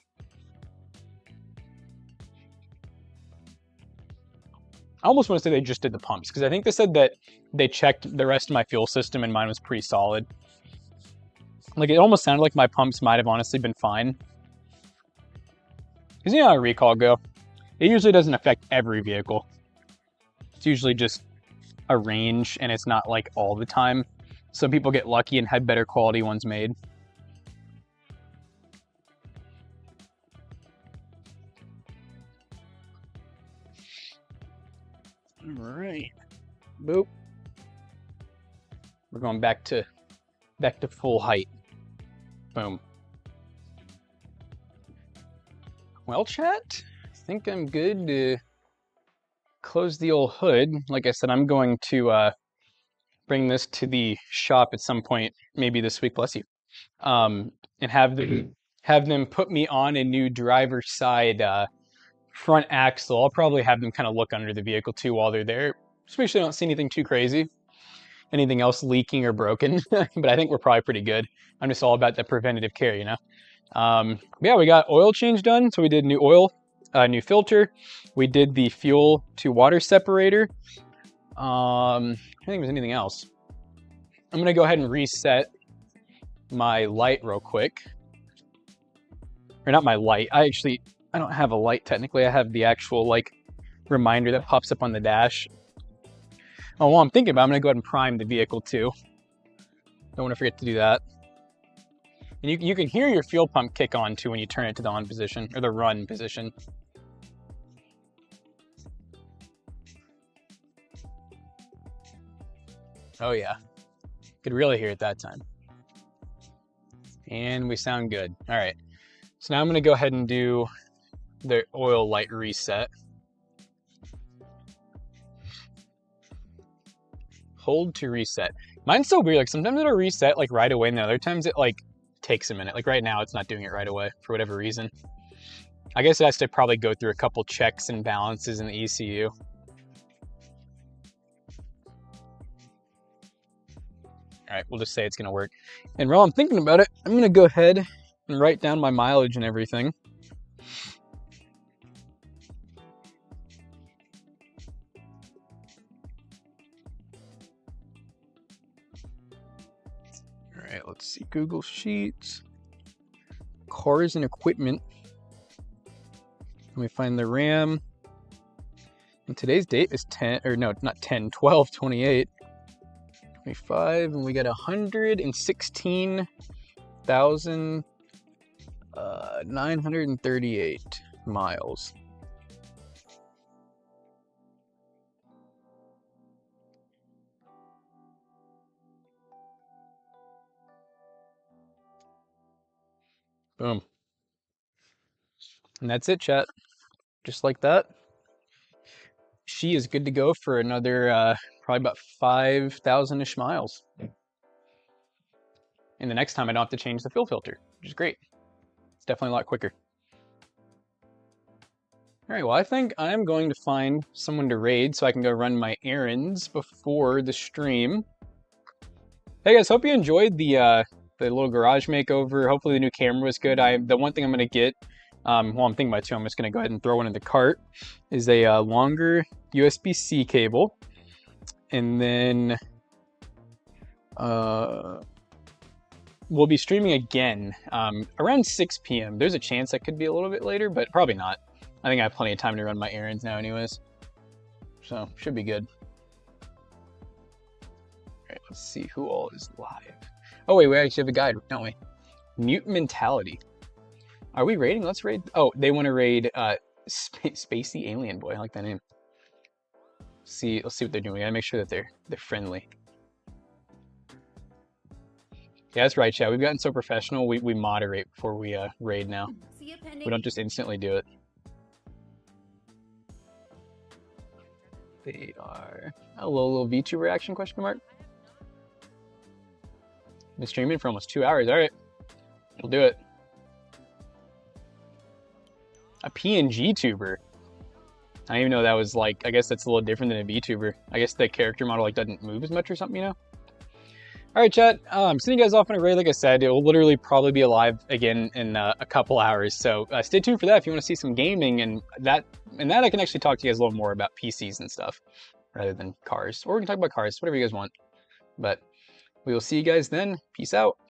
I almost want to say they just did the pumps, because I think they said that they checked the rest of my fuel system and mine was pretty solid. Like, it almost sounded like my pumps might have honestly been fine. Because you know how a recall go. It usually doesn't affect every vehicle. It's usually just a range, and it's not like all the time. Some people get lucky and had better quality ones made. All right, boop. We're going back to full height. Boom. Well, chat, I think I'm good to close the old hood. Like I said, I'm going to bring this to the shop at some point, maybe this week, bless you, and have them put me on a new driver's side front axle. I'll probably have them kind of look under the vehicle too while they're there, especially I don't see anything too crazy, anything else leaking or broken. But I think we're probably pretty good. I'm just all about the preventative care, you know. Yeah, we got oil change done. So we did new oil, new filter. We did the fuel to water separator. I don't think there's anything else. I'm gonna go ahead and reset my light real quick. Or not my light. I don't have a light technically. I have the actual like reminder that pops up on the dash. Oh, well, I'm thinking about it, I'm gonna go ahead and prime the vehicle too. Don't want to forget to do that. And you can hear your fuel pump kick on too when you turn it to the on position or the run position. Oh yeah, could really hear it that time. And we sound good. All right, so now I'm gonna go ahead and do the oil light reset. Hold to reset. Mine's so weird, like sometimes it'll reset like right away and the other times it like takes a minute. Like right now it's not doing it right away for whatever reason. I guess it has to probably go through a couple checks and balances in the ECU. All right, we'll just say it's gonna work. And while I'm thinking about it, I'm gonna go ahead and write down my mileage and everything. All right, let's see, Google Sheets, cars and equipment. Let me find the RAM. And today's date is 12/28. 25, and we got 116,000 938 miles. Boom. And that's it, chat. Just like that. She is good to go for another probably about 5,000-ish miles. And the next time I don't have to change the fuel filter, which is great. It's definitely a lot quicker. All right, well, I think I'm going to find someone to raid so I can go run my errands before the stream. Hey guys, hope you enjoyed the little garage makeover. Hopefully the new camera was good. The one thing I'm gonna get, well, I'm thinking about two. I'm just gonna go ahead and throw one in the cart. Is a longer USB-C cable, and then we'll be streaming again around 6 p.m. There's a chance that could be a little bit later, but probably not. I think I have plenty of time to run my errands now anyways. So, should be good. Alright, let's see who all is live. Oh wait, we actually have a guide, don't we? Mutant Mentality. Are we raiding? Let's raid. Oh, they want to raid Spacey Alien Boy. I like that name. Let's see what they're doing. We gotta make sure that they're friendly. Yeah, that's right, chat. We've gotten so professional. We moderate before we raid now. We don't just instantly do it. They are a little VTuber action question mark. Been streaming for almost 2 hours. All right, we'll do it. A PNG tuber. I didn't even know that was like. I guess that's a little different than a VTuber. I guess the character model like doesn't move as much or something, you know. All right, chat. Sending you guys off on a raid. Like I said, it will literally probably be alive again in a couple hours. So stay tuned for that if you want to see some gaming and that. And that I can actually talk to you guys a little more about PCs and stuff rather than cars. Or we can talk about cars, whatever you guys want. But we will see you guys then. Peace out.